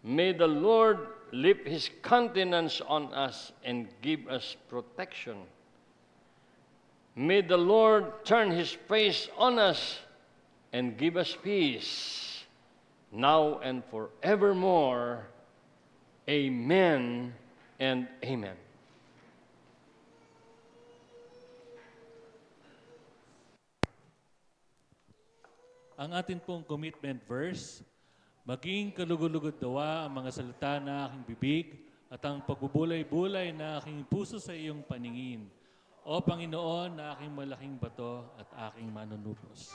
May the Lord lift His countenance on us and give us protection. May the Lord turn His face on us and give us peace, now and forevermore. Amen and amen. Ang atin pong commitment verse, maging kalugod-lugod dawa ang mga salita na aking bibig at ang pagbubulay-bulay na aking puso sa iyong paningin. O Panginoon, na aking malaking bato at aking manunubos.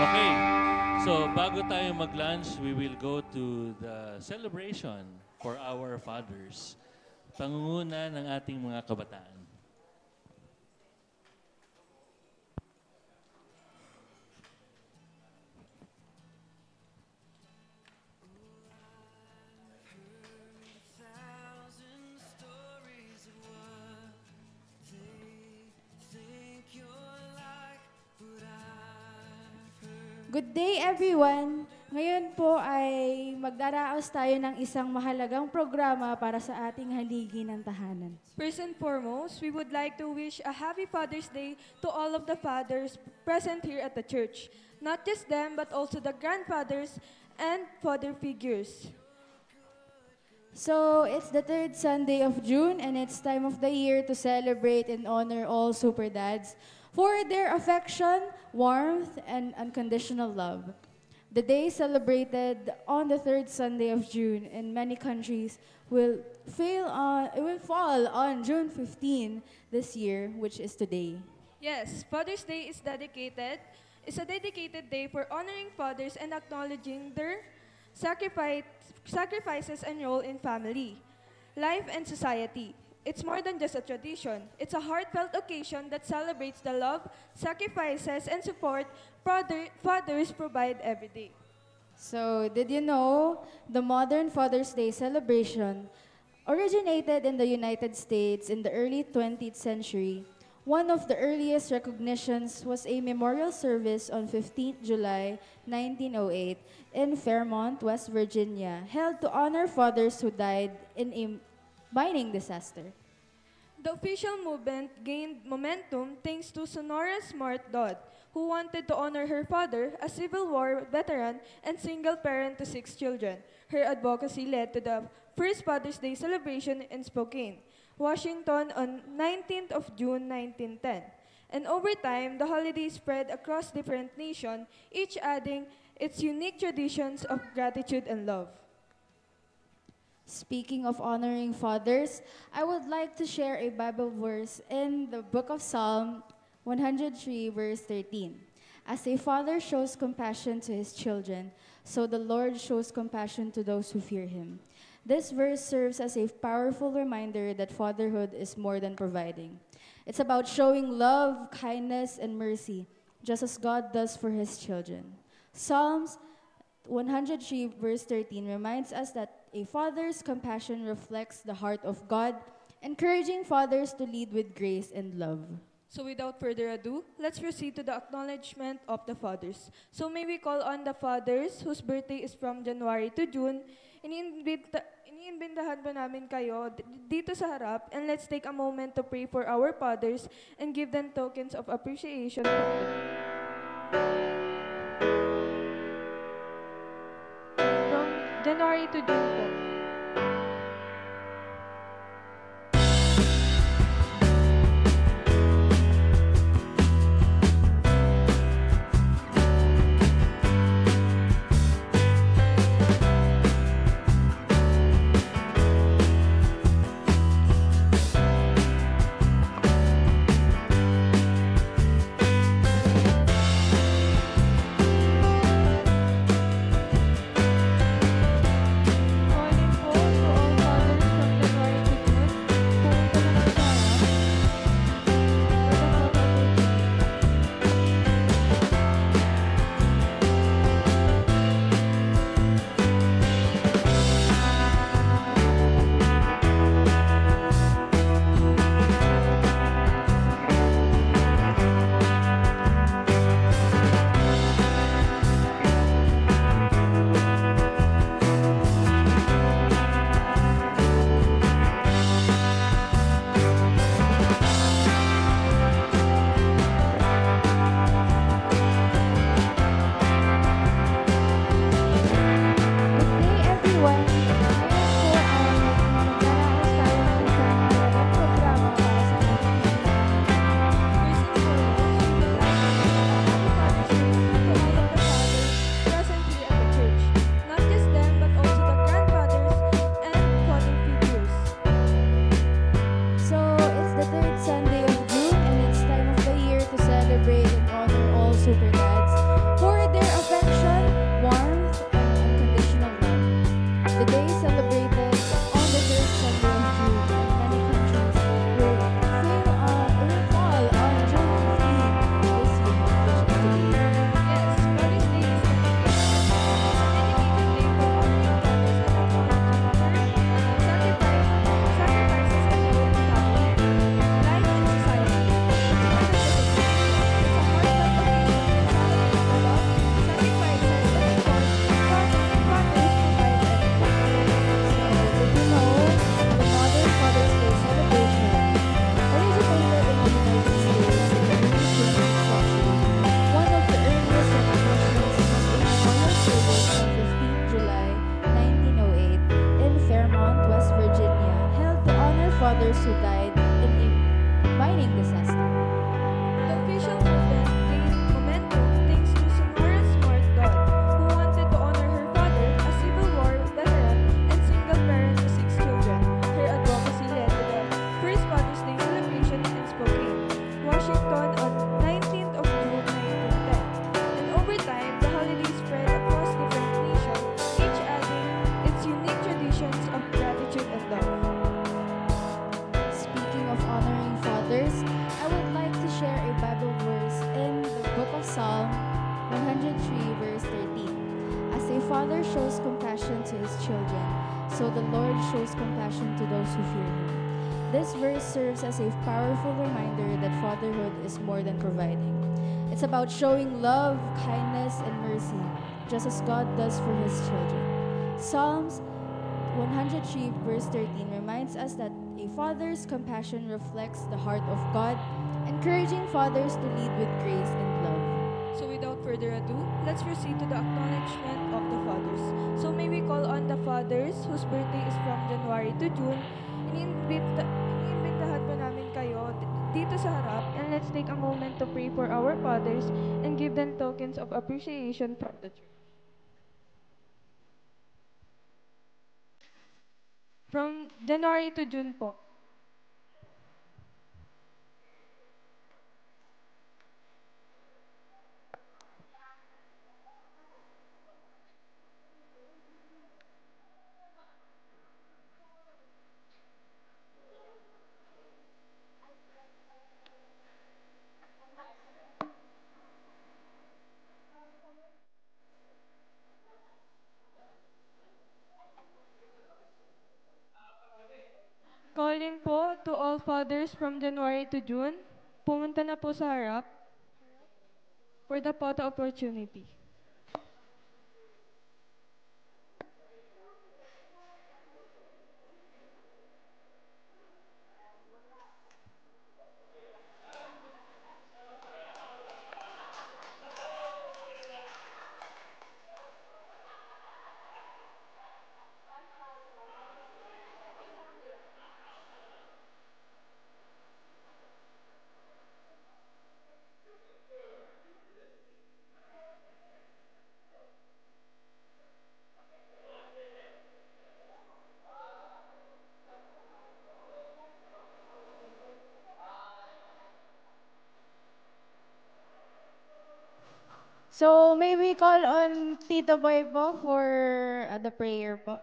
Okay, so bago tayo mag-lunch, we will go to the celebration for our fathers. Pangunguna ng ating mga kabataan. Good day, everyone. Ngayon po ay magdaraos tayo ng isang mahalagang programa para sa ating haligi ng tahanan. First and foremost, we would like to wish a happy Father's Day to all of the fathers present here at the church. Not just them, but also the grandfathers and father figures. So, it's the third Sunday of June and it's time of the year to celebrate and honor all super dads for their affection, warmth, and unconditional love. The day celebrated on the third Sunday of June in many countries will fall on June 15 this year, which is today. Yes, Father's Day is a dedicated day for honoring fathers and acknowledging their sacrifices and role in family, life, and society. It's more than just a tradition. It's a heartfelt occasion that celebrates the love, sacrifices, and support fathers provide every day. So, did you know the modern Father's Day celebration originated in the United States in the early 20th century? One of the earliest recognitions was a memorial service on 15th July 1908 in Fairmont, West Virginia, held to honor fathers who died in a mining disaster. The official movement gained momentum thanks to Sonora Smart Dodd, who wanted to honor her father, a Civil War veteran and single parent to 6 children. Her advocacy led to the first Father's Day celebration in Spokane, Washington on 19th of June 1910. And over time, the holiday spread across different nations, each adding its unique traditions of gratitude and love. Speaking of honoring fathers, I would like to share a Bible verse in the book of Psalm 103, verse 13. As a father shows compassion to his children, so the Lord shows compassion to those who fear him. This verse serves as a powerful reminder that fatherhood is more than providing. It's about showing love, kindness, and mercy, just as God does for his children. Psalms 103 verse 13 reminds us that a father's compassion reflects the heart of God, encouraging fathers to lead with grace and love. So without further ado, let's proceed to the acknowledgement of the fathers. So may we call on the fathers whose birthday is from January to June. Iniimbitahan po namin kayo dito sa harap, and let's take a moment to pray for our fathers and give them tokens of appreciation from January to June po. who died in a mining disaster. The official movement gained momentum thanks to Sonora Smart Dodd, who wanted to honor her father, a Civil War veteran and single parent to 6 children. Her advocacy led to the first Father's Day celebration in Spokane, Washington on 19th of June 1910. And over time, the holiday spread across different nations, each adding its unique traditions of gratitude and love. Speaking of honoring fathers, I would like to share a Bible verse in the book of Psalm 103, verse 13. As a father shows compassion to his children, so the Lord shows compassion to those who fear him. This verse serves as a powerful reminder that fatherhood is more than providing. It's about showing love, kindness, and mercy, just as God does for his children. Psalms 103 verse 13 reminds us that a father's compassion reflects the heart of God, encouraging fathers to lead with grace and love. So without further ado, let's proceed to the acknowledgement of the fathers. So may we call on the fathers whose birthday is from January to June. Iniimbitahan po namin kayo dito sa harap, and let's take a moment to pray for our fathers and give them tokens of appreciation from the church. From January to June po. Calling po to all fathers from January to June, pumunta na po sa harap for the photo opportunity. So, may we call on Tito Boy po for the prayer po?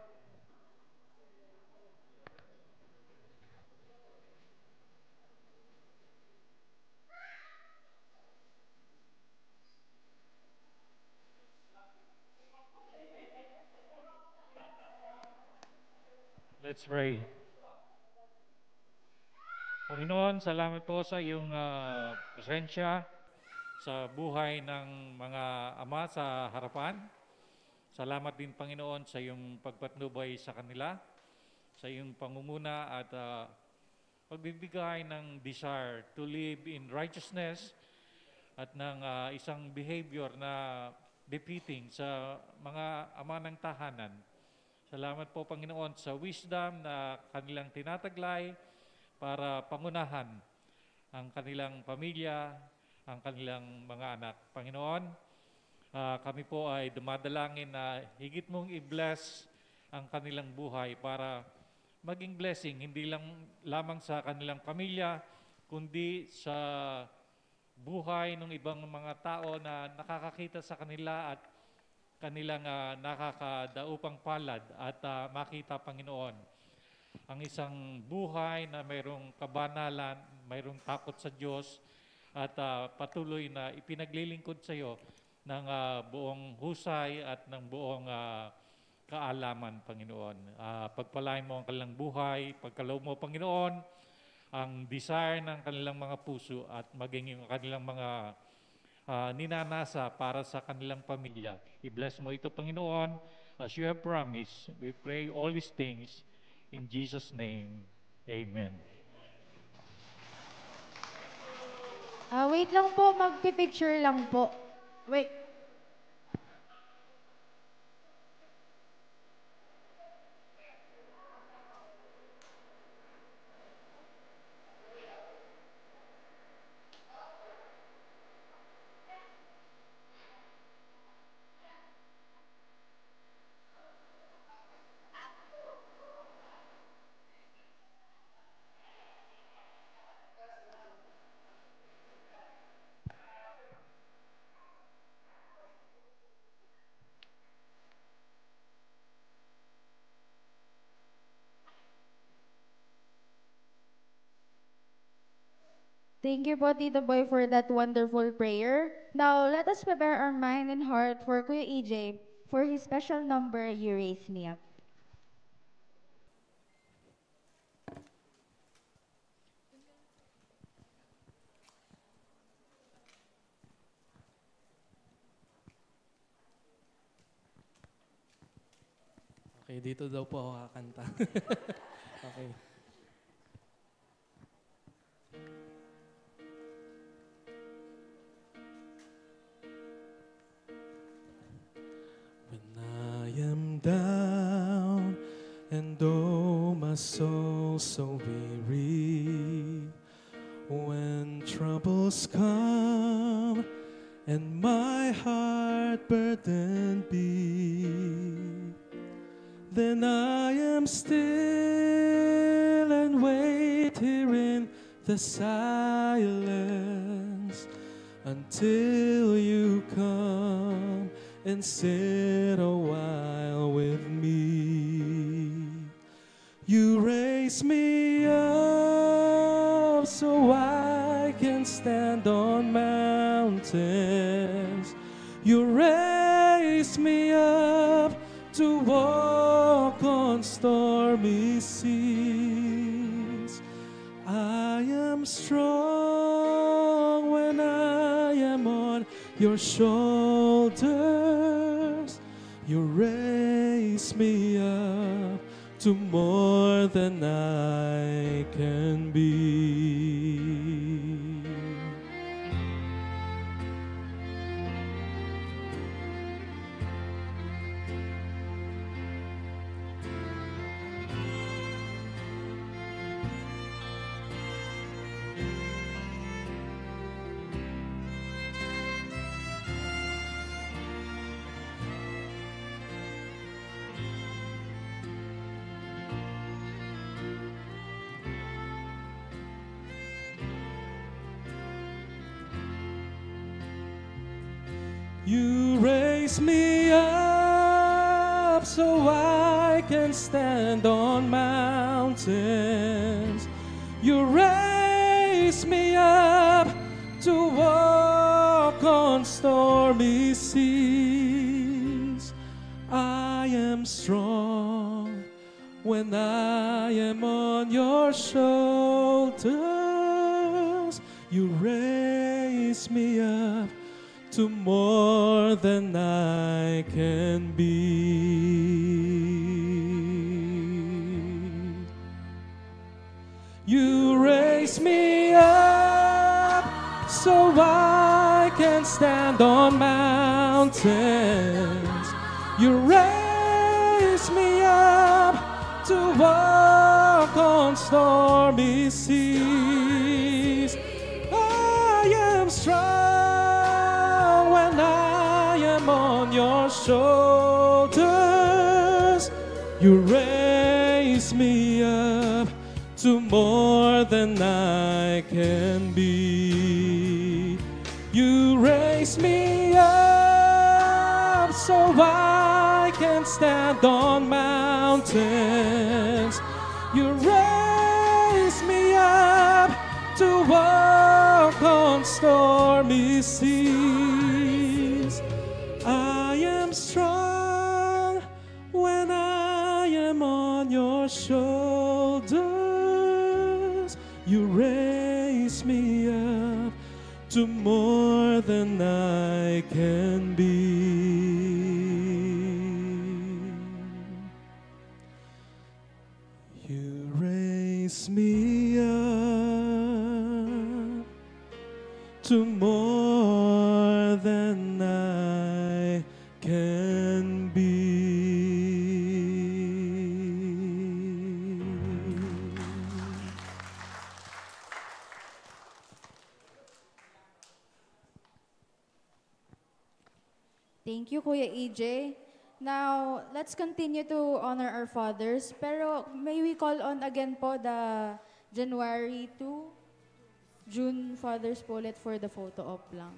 Let's pray. Panginoon, salamat po sa iyong presensya sa buhay ng mga ama sa harapan. Salamat din, Panginoon, sa iyong pagpatnubay sa kanila, sa iyong pangunguna at pagbibigay ng desire to live in righteousness at ng isang behavior na befitting sa mga ama ng tahanan. Salamat po, Panginoon, sa wisdom na kanilang tinataglay para pangunahan ang kanilang pamilya, ang kanilang mga anak. Panginoon, kami po ay dumadalangin na higit mong i-bless ang kanilang buhay para maging blessing, hindi lang lamang sa kanilang pamilya, kundi sa buhay ng ibang mga tao na nakakakita sa kanila at kanilang nakakadaupang palad at makita, Panginoon, ang isang buhay na mayroong kabanalan, mayroong takot sa Diyos at patuloy na ipinaglilingkod sa iyo ng buong husay at ng buong kaalaman, Panginoon. Pagpalain mo ang kanilang buhay, pagkaloob mo, Panginoon, ang desire ng kanilang mga puso at maging yung kanilang mga ninanasa para sa kanilang pamilya. I-bless mo ito, Panginoon, as you have promised. We pray all these things in Jesus' name. Amen. Wait lang po, magpipicture lang po. Wait. Thank you po, Tito Boy, for that wonderful prayer. Now, let us prepare our mind and heart for Kuya EJ for his special number, You Raise Me Up. Okay, dito daw po ako kakanta. Okay. When I am down and oh my soul so weary, when troubles come and my heart burdened be, then I am still and wait here in the silence until you come and sit a while with me. You raise me up so I can stand on mountains. You raise me up to walk on stormy seas. I am strong when I am on your shoulders. You raise me up to more than I can be. You raise me up so I can stand on mountains. You raise me up to walk on stormy seas. I am strong when I am on your shoulders. You raise me up to more than I can be. You raise me up so I can stand on mountains. You raise me up to walk on stormy seas. I am strong when I am on your shoulders. You raise me up to more than I can be. You raise me up so I can stand on mountains. You raise me up to walk on stormy seas. I am strong when I am on your shoulders. You raise me up to more than I can be. You raise me up to more than I can be. Thank you, Kuya EJ. Now, let's continue to honor our fathers. Pero may we call on again po the January to June fathers po ulit for the photo op lang.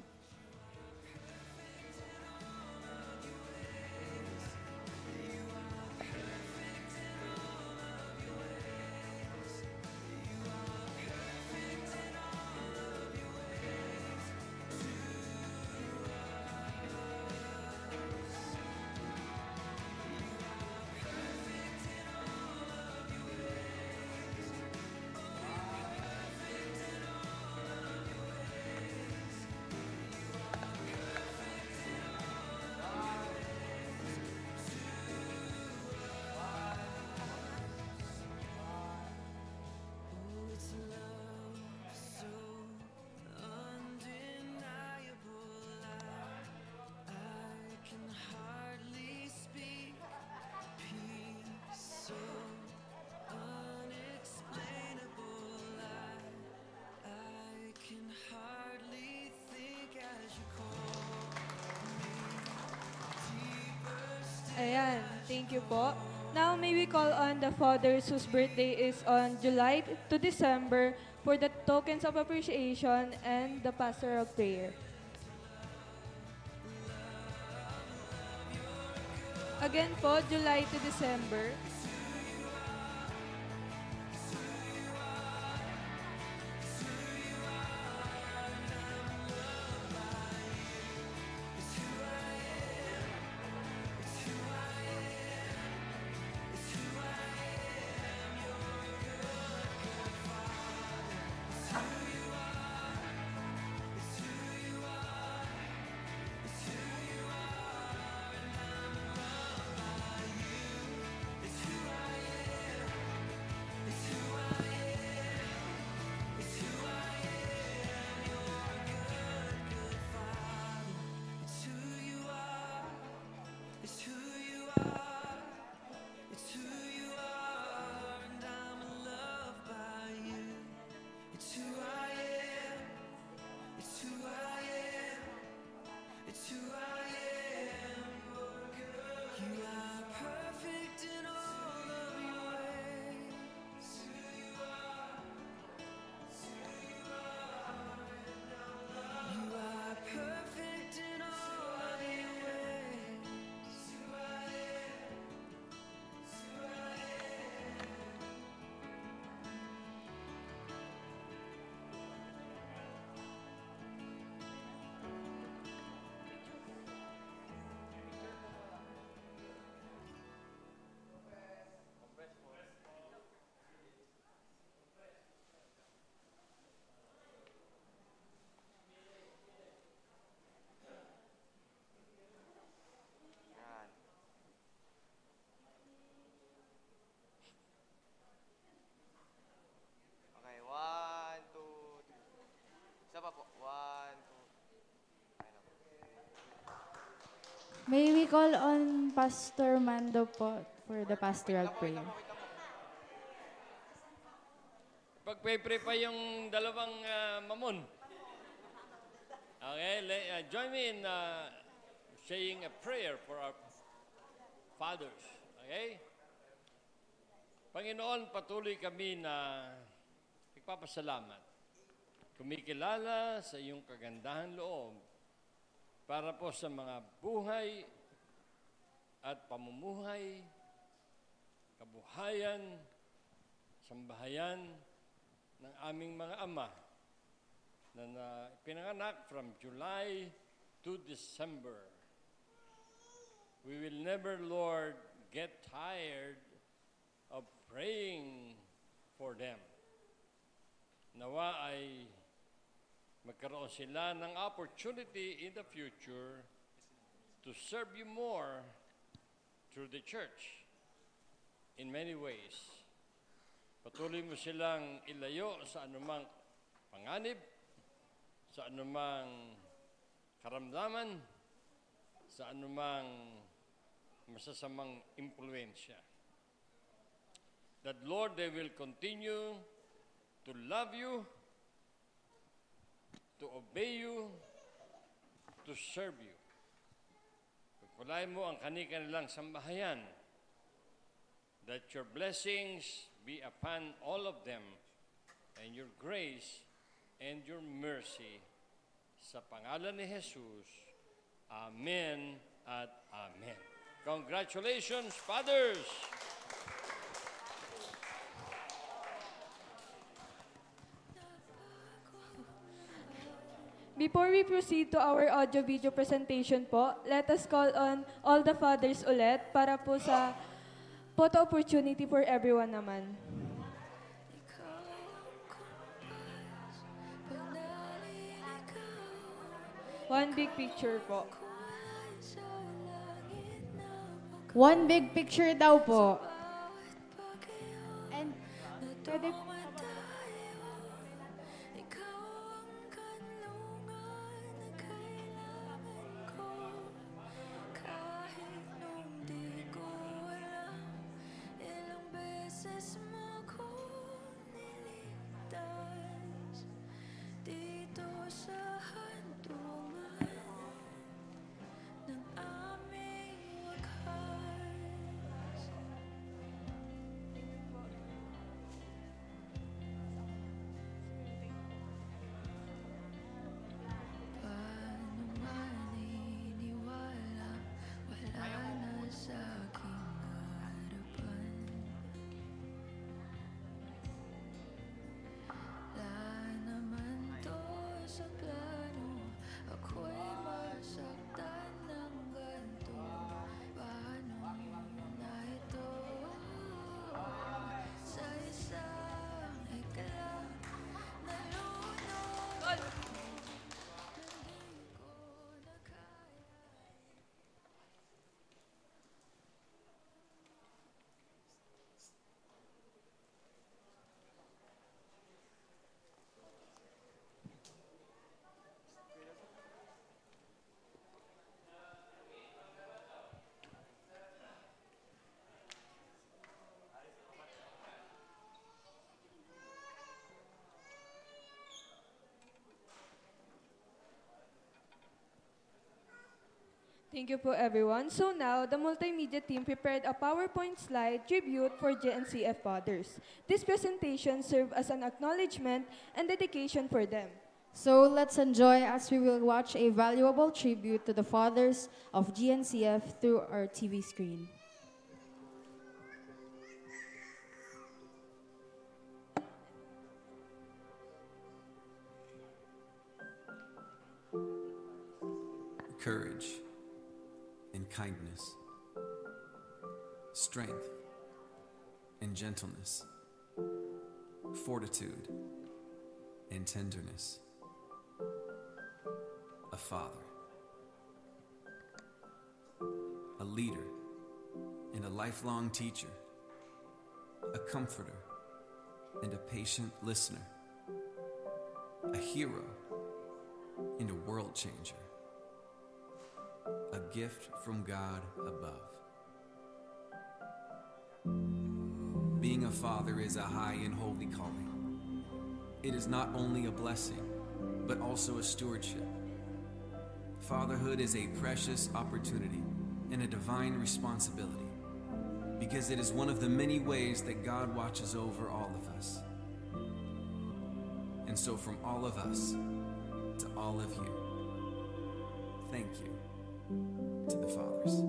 Ayan, thank you po. Now may we call on the fathers whose birthday is on July to December for the tokens of appreciation and the pastoral prayer. Again po, July to December. Okay, one, two, three. Isa pa po. One, two. Ayun na po. May we call on Pastor Mando po for the pastoral prayer. Pagpe-pray pa yung dalawang mamon. Okay, join me in saying a prayer for our fathers. Okay? Panginoon, patuloy kami na nagpapasalamat. Kumikilala sa iyong kagandahan loob para po sa mga buhay at pamumuhay, kabuhayan, sambahayan ng aming mga ama na pinanganak from July to December. We will never, Lord, get tired of praying for them. Nawa ay magkaroon sila ng opportunity in the future to serve you more through the church in many ways. Patuloy mo silang ilayo sa anumang panganib, sa anumang karamdaman, sa anumang masasamang impluensya. That, Lord, they will continue to love you, to obey you, to serve you. Pagkulay mo ang kanilang sambahayan, that your blessings be upon all of them, and your grace and your mercy. Sa pangalan ni Jesus, Amen at Amen. Congratulations, fathers! Before we proceed to our audio-video presentation po, let us call on all the fathers ulit para po sa photo opportunity for everyone naman. One big picture po. One big picture daw po. And pwede Thank you po everyone. So now, the multimedia team prepared a PowerPoint slide tribute for JNCF fathers. This presentation served as an acknowledgement and dedication for them. So let's enjoy as we will watch a valuable tribute to the fathers of GNCF through our TV screen. Courage and kindness, strength and gentleness, fortitude and tenderness. A father, a leader and a lifelong teacher, a comforter and a patient listener, a hero and a world changer. A gift from God above. Being a father is a high and holy calling. It is not only a blessing, but also a stewardship. Fatherhood is a precious opportunity and a divine responsibility, because it is one of the many ways that God watches over all of us. And so from all of us to all of you, thank you to the fathers.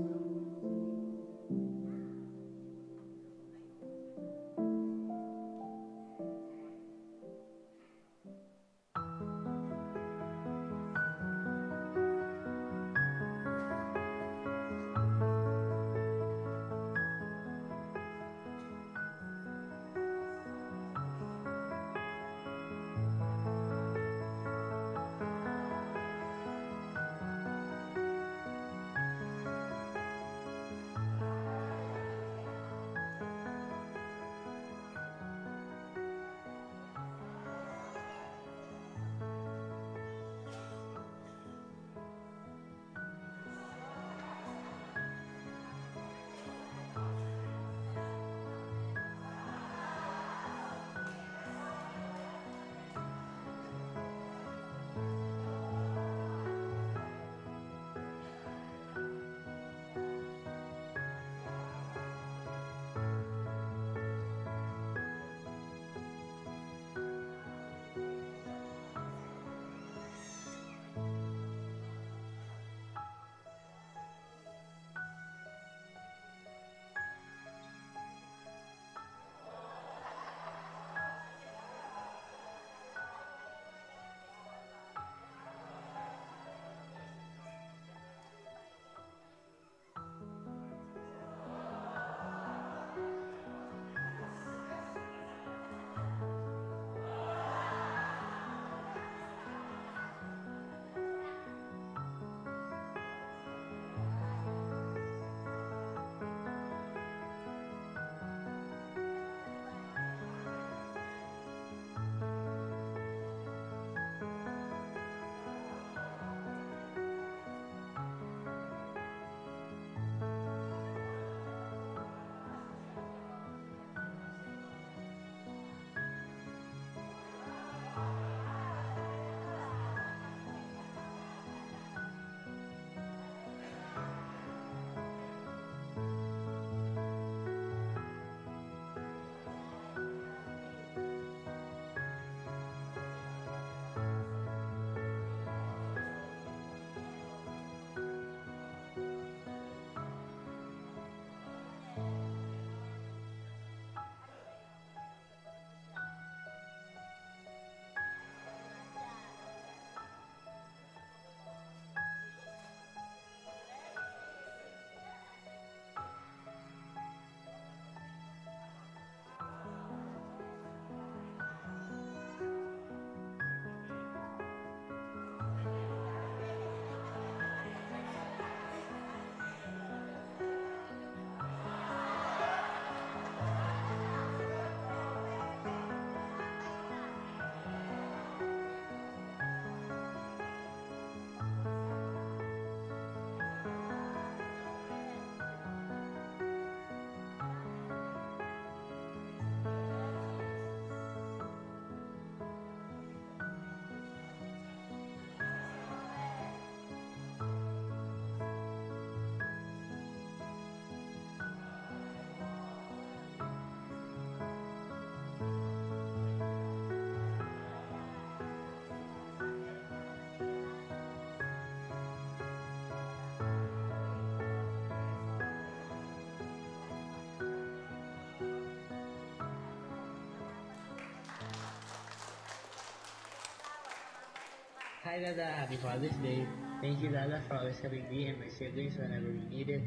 Hi, Dada. Happy Father's Day. Thank you, Dada, for always helping me and my siblings whenever we need it.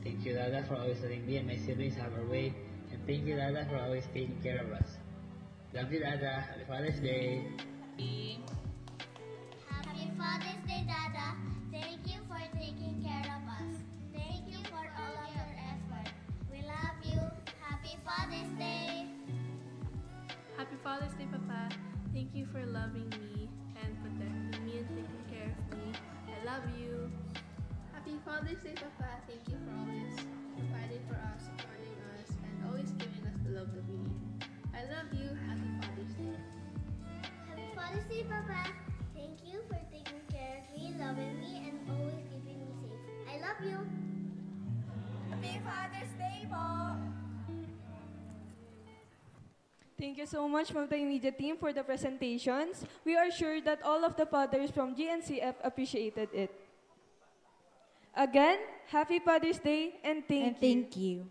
Thank you, Dada, for always letting me and my siblings have our way. And thank you, Dada, for always taking care of us. Love you, Dada. Happy Father's Day. Happy Father's Day, Dada. Thank you for taking care of us. Thank you for all of your effort. We love you. Happy Father's Day. Happy Father's Day, Papa. Thank you for loving me and protecting me and taking care of me. I love you. Happy Father's Day, Papa. Thank you for always providing for us, supporting us, and always giving us the love that we need. I love you. Happy Father's Day. Happy Father's Day, Papa. Thank you for taking care of me, loving me, and always keeping me safe. I love you. Happy Father's Day po. Thank you so much, multimedia team, for the presentations. We are sure that all of the fathers from GNCF appreciated it. Again, Happy Father's Day and thank you. Thank you.